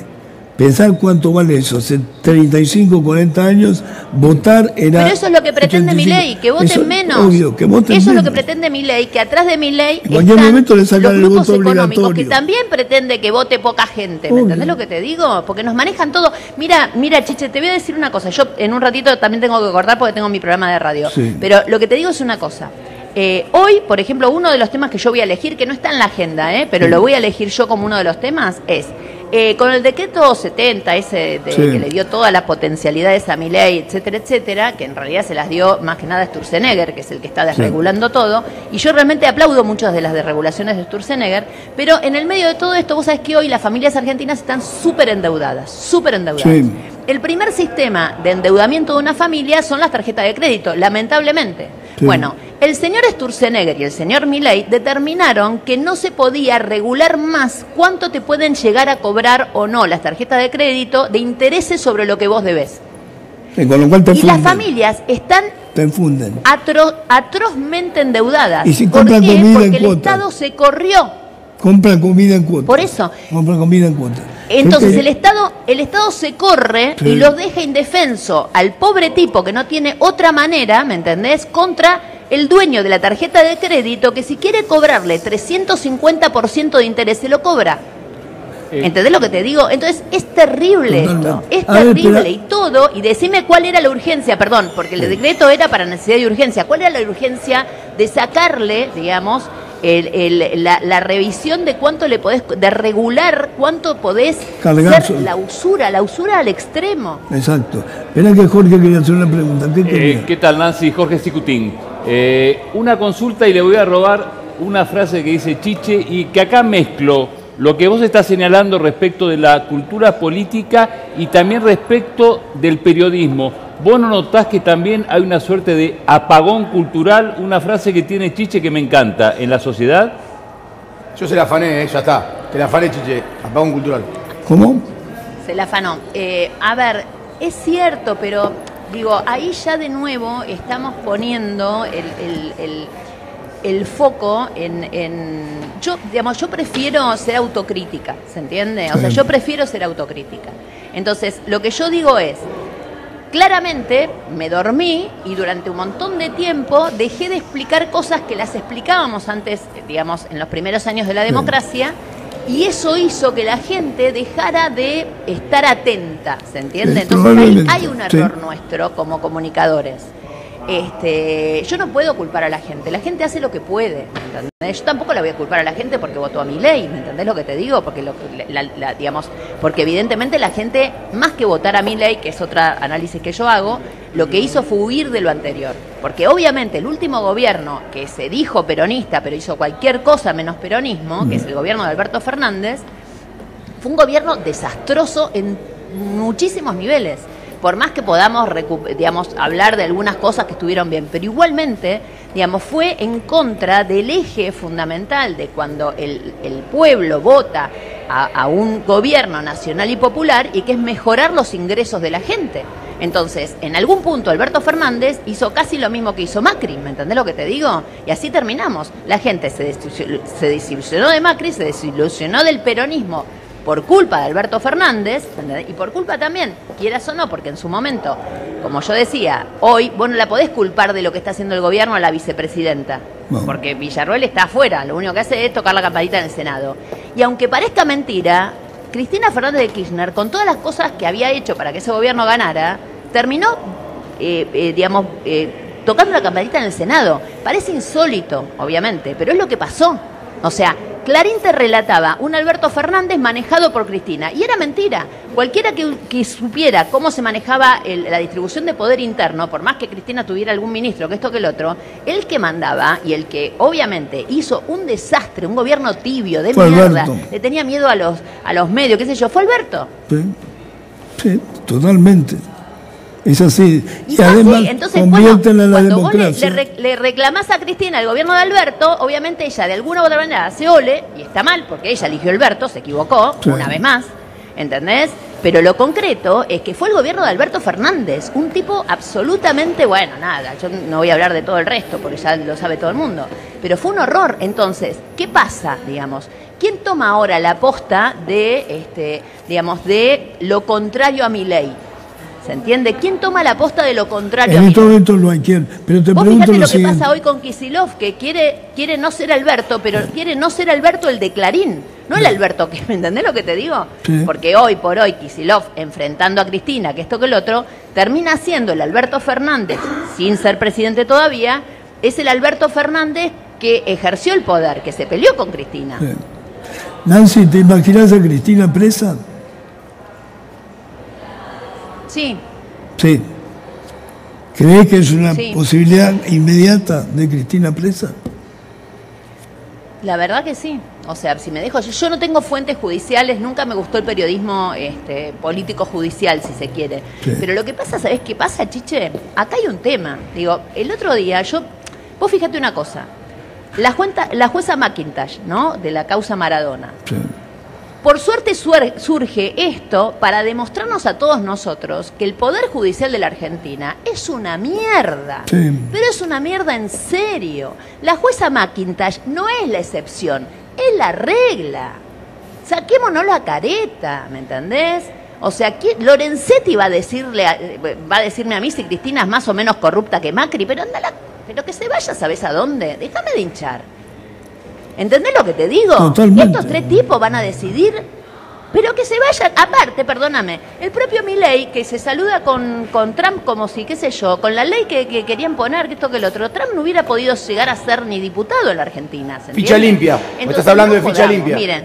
Pensar cuánto vale eso, hace 35, 40 años, votar era... Pero eso es lo que pretende Milei, que voten menos. Obvio, que voten eso menos. es lo que pretende Milei, que atrás de Milei están los grupos económicos, que también pretende que vote poca gente. ¿Me entendés lo que te digo? Porque nos manejan todo. Mira, Chiche, te voy a decir una cosa. Yo en un ratito también tengo que cortar porque tengo mi programa de radio. Sí. Pero lo que te digo es una cosa. Hoy, por ejemplo, uno de los temas que yo voy a elegir, que no está en la agenda, pero lo voy a elegir yo como uno de los temas, es... con el decreto 70, ese que le dio todas las potencialidades a Milei, etcétera, etcétera, que en realidad se las dio más que nada a Sturzenegger, que es el que está desregulando todo, y yo realmente aplaudo muchas de las desregulaciones de Sturzenegger, pero en el medio de todo esto, vos sabés que hoy las familias argentinas están súper endeudadas, el primer sistema de endeudamiento de una familia son las tarjetas de crédito, lamentablemente. Sí. Bueno, el señor Sturzenegger y el señor Milei determinaron que no se podía regular más cuánto te pueden llegar a cobrar o no las tarjetas de crédito de intereses sobre lo que vos debés. Con lo cual te Y las funden. familias están Te infunden. atrozmente endeudadas. Y si ¿Por compran qué? comida Porque en el cuotas. Estado se corrió. Compra comida en cuotas. Por eso. Compra comida en cuotas. Entonces Porque- el Estado se corre Sí. y los deja indefenso al pobre tipo que no tiene otra manera, ¿me entendés? Contra el dueño de la tarjeta de crédito que si quiere cobrarle 350% de interés se lo cobra. ¿Entendés lo que te digo? Entonces es terrible Totalmente. esto, es A ver, terrible pero- y todo, y decime cuál era la urgencia, perdón, porque el decreto era para necesidad de urgencia, ¿cuál era la urgencia de sacarle, digamos, la revisión de cuánto le podés, de regular cuánto podés Cargar ser la usura al extremo? Exacto. Espera que Jorge quería hacer una pregunta. ¿Qué quería? ¿Qué tal, Nancy? Jorge Sicutín. Una consulta y le voy a robar una frase que dice Chiche y que acá mezclo lo que vos estás señalando respecto de la cultura política y también respecto del periodismo. ¿Vos no notás que también hay una suerte de apagón cultural, una frase que tiene Chiche que me encanta, en la sociedad? Yo se la afané, ya está. Te la afané, Chiche. Apagón cultural. ¿Cómo? Se la afanó. A ver, es cierto, pero digo, ahí ya de nuevo estamos poniendo el foco yo prefiero ser autocrítica, ¿se entiende? O sea, yo prefiero ser autocrítica. Entonces, lo que yo digo es, claramente me dormí y durante un montón de tiempo dejé de explicar cosas que las explicábamos antes, digamos, en los primeros años de la democracia, y eso hizo que la gente dejara de estar atenta, ¿se entiende? Entonces Probablemente, hay un error nuestro como comunicadores. Yo no puedo culpar a la gente hace lo que puede, ¿me entendés? Yo tampoco la voy a culpar a la gente porque votó a Milei, ¿me entendés lo que te digo? Porque digamos, porque evidentemente la gente, más que votar a Milei, que es otro análisis que yo hago, lo que hizo fue huir de lo anterior. Porque obviamente el último gobierno que se dijo peronista, pero hizo cualquier cosa menos peronismo, que es el gobierno de Alberto Fernández, fue un gobierno desastroso en muchísimos niveles. Por más que podamos, digamos, hablar de algunas cosas que estuvieron bien, pero igualmente, digamos, fue en contra del eje fundamental de cuando el pueblo vota a un gobierno nacional y popular, y que es mejorar los ingresos de la gente. Entonces, en algún punto Alberto Fernández hizo casi lo mismo que hizo Macri, ¿me entendés lo que te digo? Y así terminamos. La gente se desilusionó de Macri, se desilusionó del peronismo por culpa de Alberto Fernández, ¿entendés? Y por culpa también, quieras o no, porque en su momento, como yo decía, hoy vos no la podés culpar de lo que está haciendo el gobierno a la vicepresidenta, No. porque Villarroel está afuera, lo único que hace es tocar la campanita en el Senado. Y aunque parezca mentira, Cristina Fernández de Kirchner, con todas las cosas que había hecho para que ese gobierno ganara, terminó, tocando la campanita en el Senado. Parece insólito, obviamente, pero es lo que pasó. O sea, Clarín te relataba un Alberto Fernández manejado por Cristina, y era mentira. Cualquiera que supiera cómo se manejaba la distribución de poder interno, por más que Cristina tuviera algún ministro, que esto que el otro, el que mandaba y el que obviamente hizo un desastre, un gobierno tibio, de Fue mierda, Alberto. le tenía miedo a los medios, qué sé yo, fue Alberto. Sí, sí, totalmente. Es así. Y además, así, entonces, conviértela en la cuando vos democracia. le reclamás a Cristina el gobierno de Alberto, obviamente ella de alguna u otra manera hace ole, y está mal, porque ella eligió a Alberto, se equivocó, Sí. una vez más, ¿entendés? Pero lo concreto es que fue el gobierno de Alberto Fernández, un tipo absolutamente, bueno, nada, yo no voy a hablar de todo el resto, porque ya lo sabe todo el mundo, pero fue un horror. Entonces, ¿qué pasa, digamos? ¿Quién toma ahora la posta de, digamos, de lo contrario a Milei? ¿Se entiende? ¿Quién toma la posta de lo contrario a En este Milei? momento no hay quien. Pero te Vos pregunto fíjate lo lo que siguiente. pasa hoy con Kicillof, que quiere no ser Alberto, pero quiere no ser Alberto el de Clarín, no el Alberto que, ¿me entendés lo que te digo? Sí. Porque hoy por hoy Kicillof, enfrentando a Cristina, que esto que el otro, termina siendo el Alberto Fernández, sin ser presidente todavía, es el Alberto Fernández que ejerció el poder, que se peleó con Cristina. Sí. Nancy, ¿te imaginas a Cristina presa? Sí, Sí. ¿Crees que es una Sí. posibilidad inmediata de Cristina presa? la verdad que sí. O sea, si me dejo, yo no tengo fuentes judiciales, nunca me gustó el periodismo político judicial, si se quiere. Sí. Pero lo que pasa, ¿sabés qué pasa, Chiche? Acá hay un tema. Digo, el otro día, vos fíjate una cosa, la jueza McIntosh, ¿no? De la causa Maradona. Sí. Por suerte surge esto para demostrarnos a todos nosotros que el Poder Judicial de la Argentina es una mierda. Sí. Pero es una mierda en serio. La jueza McIntosh no es la excepción, es la regla. Saquémonos la careta, ¿me entendés? O sea, Lorenzetti va a decirme a mí si Cristina es más o menos corrupta que Macri, pero pero que se vaya, ¿sabés a dónde? Déjame de hinchar. ¿Entendés lo que te digo? Totalmente. Estos tres tipos van a decidir, pero que se vayan. Aparte, perdóname, el propio Milei, que se saluda con Trump como si, qué sé yo, con la ley que querían poner, que esto que el otro, Trump no hubiera podido llegar a ser ni diputado en la Argentina. ¿Se Ficha entiende? limpia. Entonces, Estás hablando no de ficha jodamos. limpia. Miren,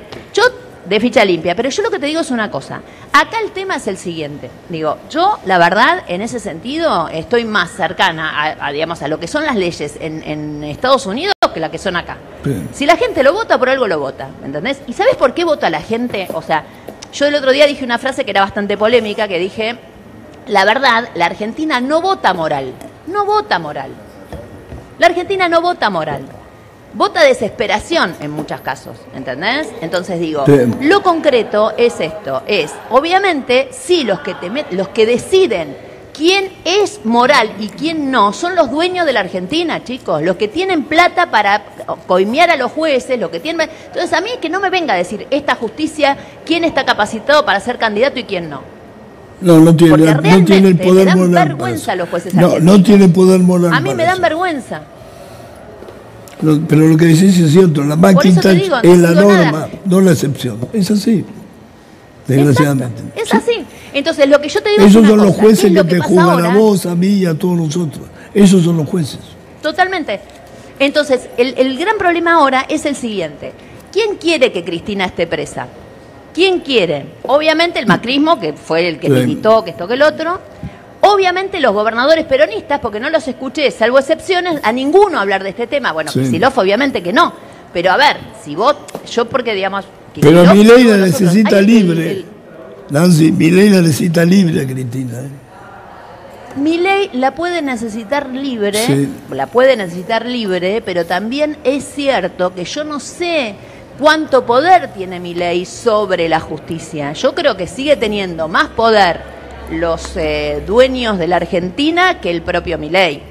de ficha limpia, pero yo lo que te digo es una cosa. Acá el tema es el siguiente. Digo, yo, la verdad, en ese sentido, estoy más cercana digamos, a lo que son las leyes en Estados Unidos que la que son acá. Bien. Si la gente lo vota, por algo lo vota, ¿me entendés? ¿Y sabes por qué vota la gente? O sea, yo el otro día dije una frase que era bastante polémica, que dije, la verdad, la Argentina no vota moral. No vota moral. La Argentina no vota moral. Vota desesperación en muchos casos, ¿entendés? Entonces digo, Sí. lo concreto es esto, obviamente, sí, los que deciden quién es moral y quién no, son los dueños de la Argentina, chicos, los que tienen plata para coimear a los jueces, los que tienen... Entonces a mí que no me venga a decir esta justicia, quién está capacitado para ser candidato y quién no. No tiene, Porque no tiene el realmente poder me dan moral. vergüenza para eso. los jueces No argentinos. tiene poder moral. A mí para me dan eso. vergüenza. Pero lo que decís es cierto, la eso te McIntosh digo, no es la digo norma, nada. no la excepción. Es así, desgraciadamente. Exacto, es así. Entonces lo que yo te digo Esos es son una los cosa, ¿qué jueces es que lo te pasa juzgan ahora? a vos, a mí y a todos nosotros. Esos son los jueces. Totalmente. Entonces, el gran problema ahora es el siguiente. ¿Quién quiere que Cristina esté presa? ¿Quién quiere? Obviamente el macrismo, que fue el que Sí. militó, que esto, que el otro. Obviamente los gobernadores peronistas, porque no los escuché, salvo excepciones, a ninguno hablar de este tema. Bueno, Sí. Kicillof obviamente que no. Pero a ver, si vos, yo porque digamos... Pero Kicillof, Milei la todos nosotros, necesita hay libre. Nancy, Milei la necesita libre a Cristina. Milei la puede necesitar libre, Sí. Pero también es cierto que yo no sé cuánto poder tiene Milei sobre la justicia. Yo creo que sigue teniendo más poder los dueños de la Argentina que el propio Milei.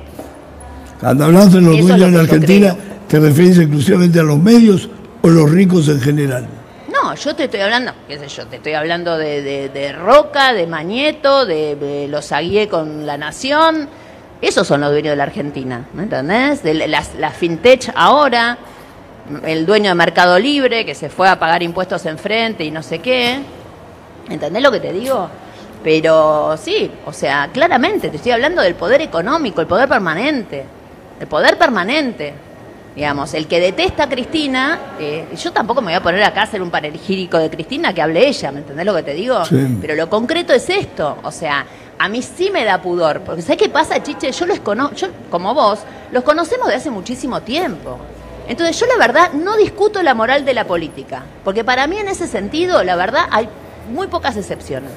Cuando hablas de los Eso es dueños lo de la que yo Argentina, creo. ¿te refieres exclusivamente a los medios o los ricos en general? No, yo te estoy hablando, qué sé yo, te estoy hablando de Roca, de Mañeto, de los Aguié con La Nación. Esos son los dueños de la Argentina, ¿me entendés? De la FinTech ahora, el dueño de Mercado Libre que se fue a pagar impuestos enfrente y no sé qué. ¿Entendés lo que te digo? Pero sí, o sea, claramente te estoy hablando del poder económico, el poder permanente. El poder permanente. Digamos, el que detesta a Cristina, yo tampoco me voy a poner acá a hacer un panegírico de Cristina, que hable ella, ¿me entendés lo que te digo? Sí. Pero lo concreto es esto, o sea, a mí sí me da pudor, porque ¿sabés qué pasa, Chiche? Yo como vos, los conocemos de hace muchísimo tiempo. Entonces yo la verdad no discuto la moral de la política, porque para mí en ese sentido, la verdad, hay muy pocas excepciones.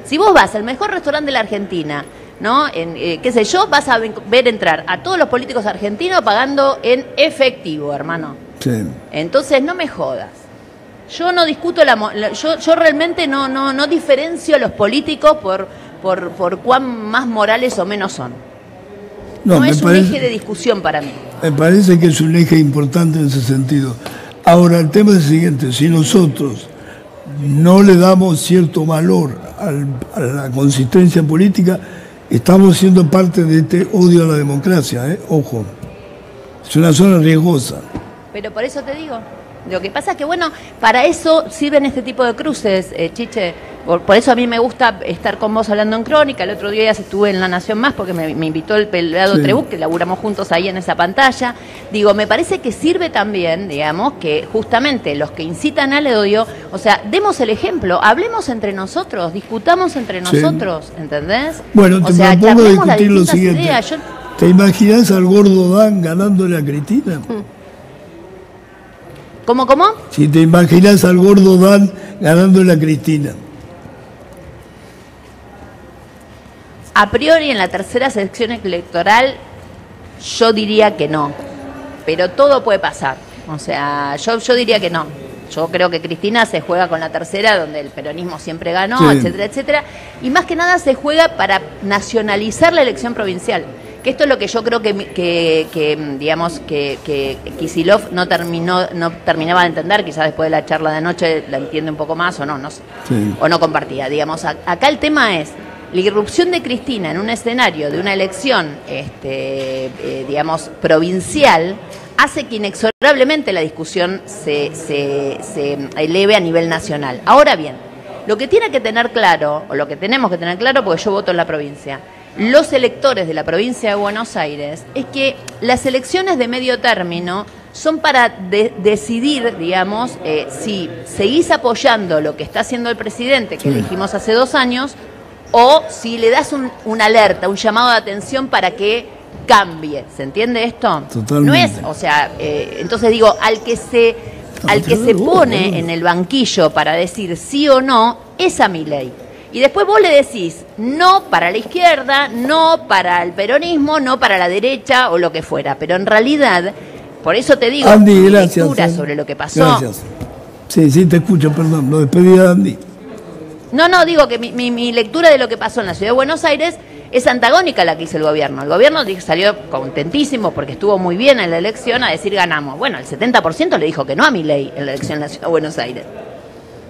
Si vos vas al mejor restaurante de la Argentina, ¿no? Qué sé yo, vas a ver entrar a todos los políticos argentinos pagando en efectivo, hermano. Sí. Entonces no me jodas. Yo no discuto yo realmente no diferencio a los políticos por cuán más morales o menos son. No me es un parece- eje de discusión para mí. Me parece que es un eje importante en ese sentido. Ahora, el tema es el siguiente, si nosotros no le damos cierto valor a la consistencia política, estamos siendo parte de este odio a la democracia, ¿eh? Ojo. Es una zona riesgosa. Pero por eso te digo. Lo que pasa es que, bueno, para eso sirven este tipo de cruces, Chiche. Por eso a mí me gusta estar con vos hablando en Crónica. El otro día ya estuve en La Nación Más porque me invitó el pelado Sí. Trebuch, que laburamos juntos ahí en esa pantalla. Digo, me parece que sirve también, digamos, que justamente los que incitan al odio, o sea, demos el ejemplo, hablemos entre nosotros, discutamos entre Sí. nosotros, ¿entendés? Bueno, o te sea, propongo charlemos las discutir lo distintas siguiente. ideas. ¿Te imaginas al gordo Dan ganándole a Cristina? ¿Cómo? Si te imaginas al gordo Dan ganando la Cristina. A priori, en la tercera sección electoral, yo diría que no. Pero todo puede pasar. O sea, yo diría que no. Yo creo que Cristina se juega con la tercera, donde el peronismo siempre ganó, sí, etcétera, etcétera. Y más que nada se juega para nacionalizar la elección provincial. Que esto es lo que yo creo que Kicillof no terminaba de entender, quizás después de la charla de anoche la entiende un poco más o no sé, sí, o no compartía. Digamos, acá el tema es la irrupción de Cristina en un escenario de una elección, digamos, provincial, hace que inexorablemente la discusión se eleve a nivel nacional. Ahora bien, lo que tiene que tener claro, o lo que tenemos que tener claro, porque yo voto en la provincia, los electores de la provincia de Buenos Aires, es que las elecciones de medio término son para decidir, digamos, si seguís apoyando lo que está haciendo el presidente, que elegimos hace 2 años, o si le das una alerta, un llamado de atención para que cambie. ¿Se entiende esto? Totalmente. No es, o sea, entonces digo, al que se pone en el banquillo para decir sí o no, es a Milei. Y después vos le decís no para la izquierda, no para el peronismo, no para la derecha o lo que fuera. Pero en realidad, por eso te digo, Andy, mi gracias, lectura sobre lo que pasó. Gracias. Sí, te escucho, perdón. Lo despedí a Andy. No, digo que mi lectura de lo que pasó en la ciudad de Buenos Aires es antagónica a la que hizo el gobierno. El gobierno salió contentísimo porque estuvo muy bien en la elección a decir ganamos. Bueno, el 70% le dijo que no a Milei en la elección en la ciudad de Buenos Aires.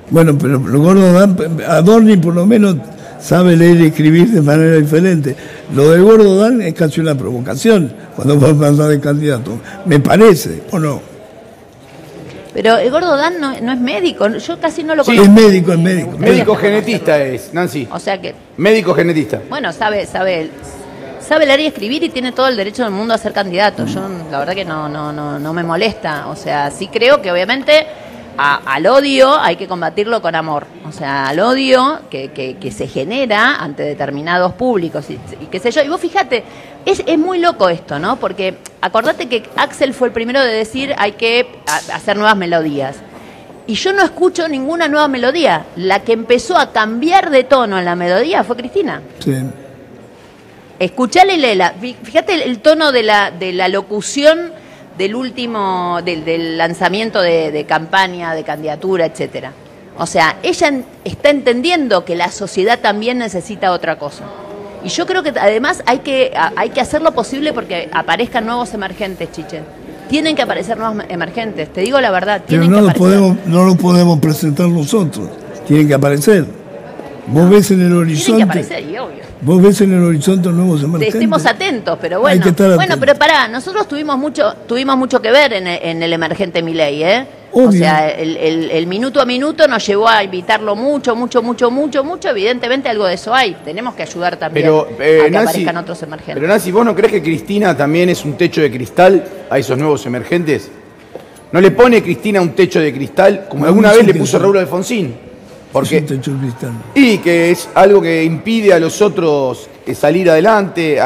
Bueno, pero lo gordo Dan, Adorni por lo menos sabe leer y escribir de manera diferente. Lo del gordo Dan es casi una provocación cuando va a pasar de candidato. Me parece, ¿o no? Pero el gordo Dan no es médico, yo casi no lo Sí, conozco. es médico, es médico. Médico genetista es, Nancy. O sea que, Médico genetista. bueno, sabe leer y escribir y tiene todo el derecho del mundo a ser candidato. Yo la verdad que no me molesta. O sea, sí creo que obviamente al odio hay que combatirlo con amor. O sea, al odio que se genera ante determinados públicos y qué sé yo. Y vos fíjate, es muy loco esto, ¿no? Porque acordate que Axel fue el primero de decir hay que hacer nuevas melodías. Y yo no escucho ninguna nueva melodía. La que empezó a cambiar de tono en la melodía fue Cristina. Sí. Escuchale y léela. Fíjate el tono de la locución del último, del lanzamiento de campaña, de candidatura, etcétera. O sea, ella está entendiendo que la sociedad también necesita otra cosa. Y yo creo que además hay que hacer lo posible porque aparezcan nuevos emergentes, Chiche. Tienen que aparecer nuevos emergentes, te digo la verdad. Pero Tienen que aparecer. no lo podemos presentar nosotros. Tienen que aparecer. Vos ves en el horizonte. Tienen que aparecer, y obvio. Vos ves en el horizonte nuevos emergentes. Estemos atentos, pero Hay bueno. que estar Bueno, atentos. pero pará, nosotros tuvimos mucho que ver en el emergente Milei, ¿eh? Obvio. O sea, el minuto a minuto nos llevó a invitarlo mucho. Evidentemente algo de eso hay. Tenemos que ayudar también Pero, a que Nancy, aparezcan otros emergentes. pero Nancy, ¿vos no crees que Cristina también es un techo de cristal a esos nuevos emergentes? ¿No le pone Cristina un techo de cristal como No, alguna no vez sé le qué puso es. Raúl Alfonsín? Porque, Es un techo de cristal. y que es algo que impide a los otros salir adelante,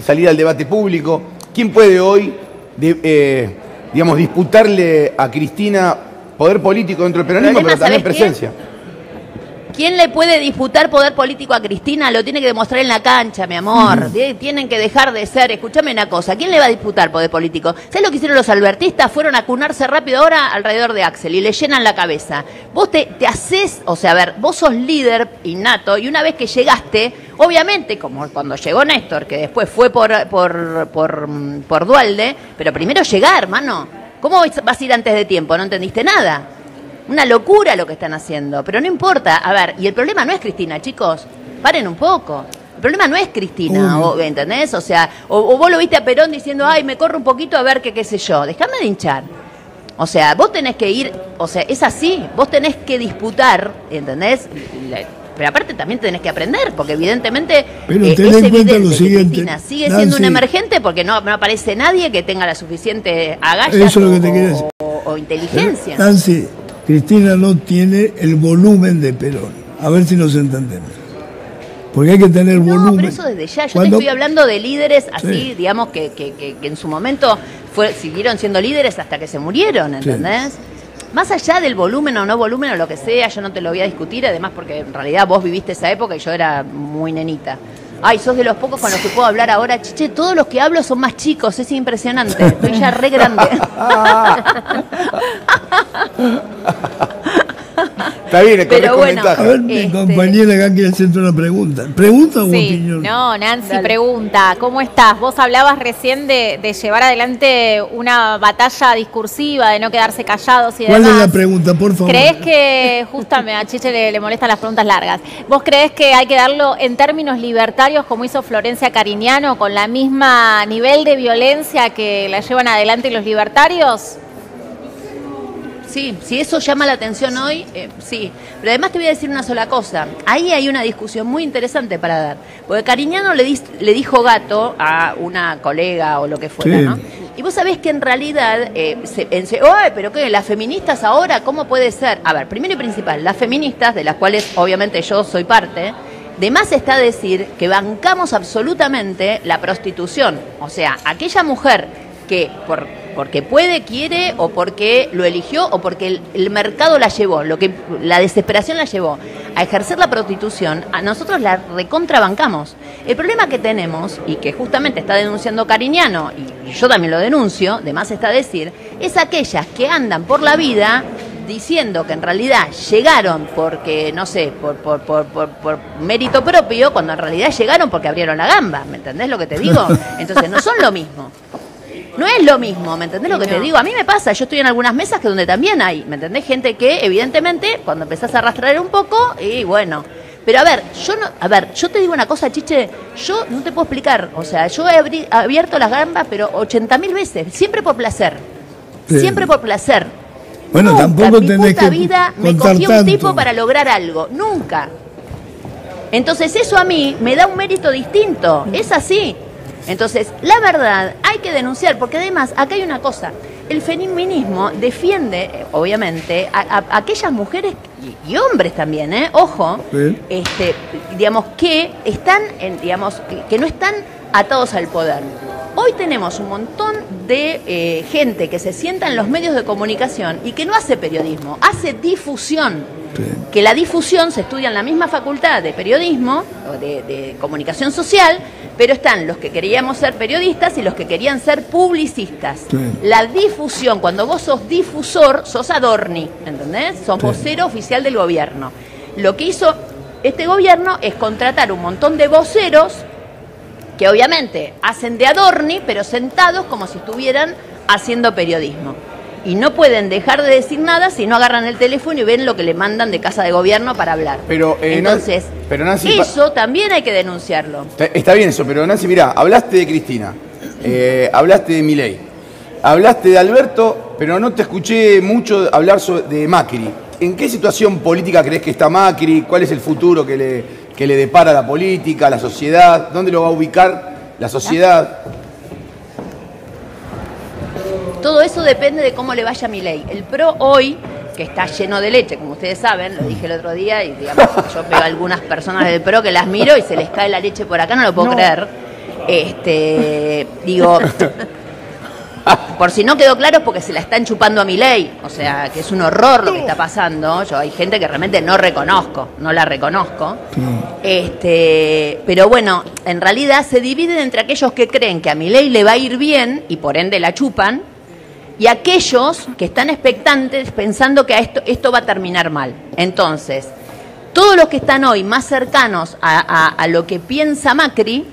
salir al debate público. ¿Quién puede hoy, digamos, disputarle a Cristina poder político dentro del peronismo, Problema, pero también ¿sabés qué? presencia? ¿Quién le puede disputar poder político a Cristina? Lo tiene que demostrar en la cancha, mi amor. Tienen que dejar de ser. Escúchame una cosa. ¿Quién le va a disputar poder político? ¿Sabes lo que hicieron los albertistas? Fueron a cunarse rápido ahora alrededor de Axel y le llenan la cabeza. Vos te haces, o sea, a ver, vos sos líder innato y una vez que llegaste, obviamente, como cuando llegó Néstor, que después fue por Duhalde, pero primero llegar, hermano. ¿Cómo vas a ir antes de tiempo? No entendiste nada. Una locura lo que están haciendo, pero no importa. A ver, y el problema no es Cristina, chicos. Paren un poco. El problema no es Cristina, ¿entendés? O sea, o vos lo viste a Perón diciendo, ay, me corro un poquito a ver qué sé yo. Déjame de hinchar. O sea, vos tenés que ir, o sea, es así. Vos tenés que disputar, ¿entendés? Pero aparte también tenés que aprender, porque evidentemente Pero es ten en cuenta evidente lo que siguiente, Cristina sigue siendo un Nancy. emergente porque no aparece nadie que tenga la suficiente agallas Eso es lo que te quería decir. o inteligencia. Nancy, Cristina no tiene el volumen de Perón. A ver si nos entendemos. Porque hay que tener No, volumen. pero eso desde ya. Yo Cuando- te estoy hablando de líderes así, Sí. digamos, que en su momento siguieron siendo líderes hasta que se murieron, ¿entendés? más allá del volumen o no volumen o lo que sea, yo no te lo voy a discutir, además porque en realidad vos viviste esa época y yo era muy nenita. Ay, sos de los pocos con los que puedo hablar ahora. Chiche, todos los que hablo son más chicos, es impresionante. Estoy ya re grande. Está bien, Pero bueno, A ver, mi compañera acá quiere hacerte una pregunta. ¿Pregunta o opinión? No, Nancy Dale. pregunta, ¿cómo estás? Vos hablabas recién de llevar adelante una batalla discursiva, de no quedarse callados y demás. ¿Cuál es la pregunta, por favor? ¿Crees que, justamente a Chiche le molestan las preguntas largas, vos crees que hay que darlo en términos libertarios como hizo Florencia Cariñano, con la misma nivel de violencia que la llevan adelante los libertarios? Sí, si eso llama la atención hoy, sí. Pero además te voy a decir una sola cosa. Ahí hay una discusión muy interesante para dar. Porque Cariñano le dijo gato a una colega o lo que fuera, Sí. ¿no? Y vos sabés que en realidad, ¡ay, pero qué! ¿Las feministas ahora cómo puede ser? A ver, primero y principal, las feministas, de las cuales obviamente yo soy parte, de más está decir que bancamos absolutamente la prostitución. O sea, aquella mujer que porque puede, quiere, o porque lo eligió, o porque el mercado la llevó, la desesperación la llevó a ejercer la prostitución, a nosotros la recontrabancamos. El problema que tenemos, y que justamente está denunciando Cariñano, y yo también lo denuncio, de más está decir, es aquellas que andan por la vida diciendo que en realidad llegaron porque, no sé, por mérito propio, cuando en realidad llegaron porque abrieron la gamba. ¿Me entendés lo que te digo? Entonces no son lo mismo. No es lo mismo, ¿me entendés lo que te digo? A mí me pasa, yo estoy en algunas mesas que donde también hay, ¿me entendés? Gente que, evidentemente, cuando empezás a arrastrar un poco, y bueno. Pero a ver, yo te digo una cosa, Chiche, yo no te puedo explicar. O sea, yo he abierto las gambas, pero 80.000 veces, siempre por placer. Sí. Siempre por placer. Bueno, Nunca tampoco en mi tenés puta que vida me contar cogí a un tanto. tipo para lograr algo. Nunca. Entonces eso a mí me da un mérito distinto. Es así. Entonces, la verdad, hay que denunciar, porque además, acá hay una cosa, el feminismo defiende, obviamente, a aquellas mujeres y hombres también, ojo, Sí. digamos, que están, que no están atados al poder. Hoy tenemos un montón de gente que se sienta en los medios de comunicación y que no hace periodismo, hace difusión. Sí. Que la difusión se estudia en la misma facultad de periodismo o de comunicación social, pero están los que queríamos ser periodistas y los que querían ser publicistas. Sí. La difusión, cuando vos sos difusor, sos Adorni, ¿entendés? Sos Sí. vocero oficial del gobierno. Lo que hizo este gobierno es contratar un montón de voceros que obviamente hacen de Adorni, pero sentados como si estuvieran haciendo periodismo. Y no pueden dejar de decir nada si no agarran el teléfono y ven lo que le mandan de casa de gobierno para hablar. Pero, entonces, pero Nancy, eso también hay que denunciarlo. Está bien eso, pero Nancy, mirá, hablaste de Cristina, hablaste de Milei, hablaste de Alberto, pero no te escuché mucho hablar de Macri. ¿En qué situación política crees que está Macri? ¿Cuál es el futuro que le depara a la política, a la sociedad? ¿Dónde lo va a ubicar la sociedad? Todo eso depende de cómo le vaya a Milei. El PRO hoy, que está lleno de leche, como ustedes saben, lo dije el otro día, y digamos, yo veo a algunas personas del PRO que las miro y se les cae la leche por acá, no lo puedo creer. Digo, por si no quedó claro es porque se la están chupando a Milei, o sea, que es un horror lo que está pasando. Yo hay gente que realmente no la reconozco. Pero bueno, en realidad se dividen entre aquellos que creen que a Milei le va a ir bien y por ende la chupan, y aquellos que están expectantes pensando que esto va a terminar mal. Entonces, todos los que están hoy más cercanos a lo que piensa Macri,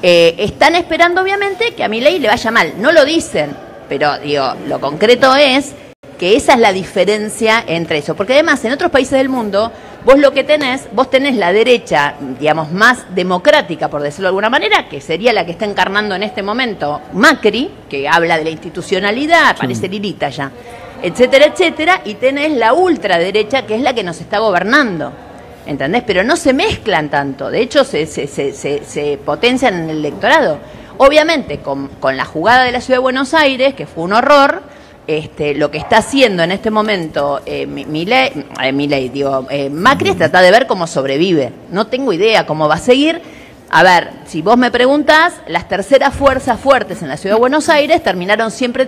están esperando obviamente que a Milei le vaya mal. No lo dicen, pero digo, lo concreto es que esa es la diferencia entre eso. Porque además en otros países del mundo, vos tenés la derecha, digamos, más democrática, por decirlo de alguna manera, que sería la que está encarnando en este momento Macri, que habla de la institucionalidad, parece Lilita ya, etcétera, etcétera, y tenés la ultraderecha, que es la que nos está gobernando. ¿Entendés? Pero no se mezclan tanto, de hecho se potencian en el electorado. Obviamente, con la jugada de la Ciudad de Buenos Aires, que fue un horror, lo que está haciendo en este momento Macri es tratar de ver cómo sobrevive. No tengo idea cómo va a seguir. A ver, si vos me preguntás, las terceras fuerzas fuertes en la Ciudad de Buenos Aires terminaron siempre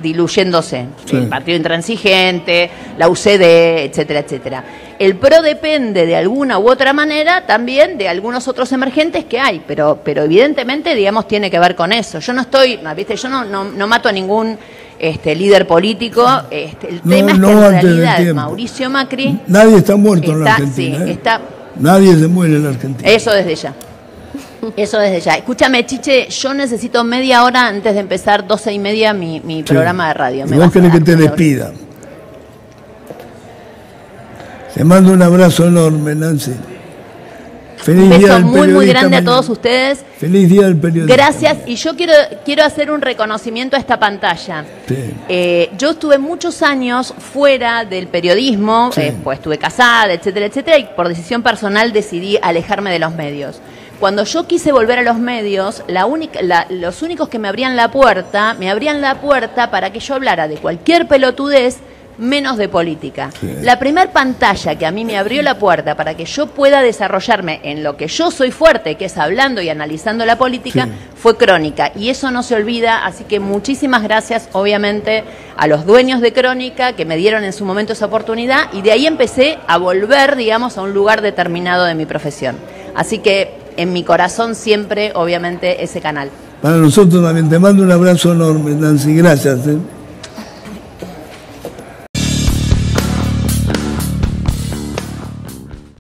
diluyéndose. Sí. El Partido Intransigente, la UCD, etcétera, etcétera. El PRO depende de alguna u otra manera también de algunos otros emergentes que hay, pero evidentemente, digamos, tiene que ver con eso. Yo no estoy, ¿viste? Yo no mato a ningún líder político. El tema es que en realidad Mauricio Macri... Nadie está muerto en la Argentina. Sí, nadie se muere en la Argentina. Eso desde ya. Eso desde ya. Escúchame, Chiche, yo necesito media hora antes de empezar, 12:30, mi programa de radio. ¿Y vos querés que te despida? Te mando un abrazo enorme, Nancy. Feliz un día beso del muy, muy grande mañana. a todos ustedes. Feliz día del periodista. Gracias. Y yo quiero hacer un reconocimiento a esta pantalla. Sí. Yo estuve muchos años fuera del periodismo, Sí. pues estuve casada, etcétera, etcétera, y por decisión personal decidí alejarme de los medios. Cuando yo quise volver a los medios, los únicos que me abrían la puerta para que yo hablara de cualquier pelotudez, menos de política. Sí. La primer pantalla que a mí me abrió la puerta para que yo pueda desarrollarme en lo que yo soy fuerte, que es hablando y analizando la política, Sí. fue Crónica. Y eso no se olvida, así que muchísimas gracias, obviamente, a los dueños de Crónica que me dieron en su momento esa oportunidad, y de ahí empecé a volver, digamos, a un lugar determinado de mi profesión. Así que en mi corazón siempre, obviamente, ese canal. Para nosotros también. Te mando un abrazo enorme, Nancy. Gracias.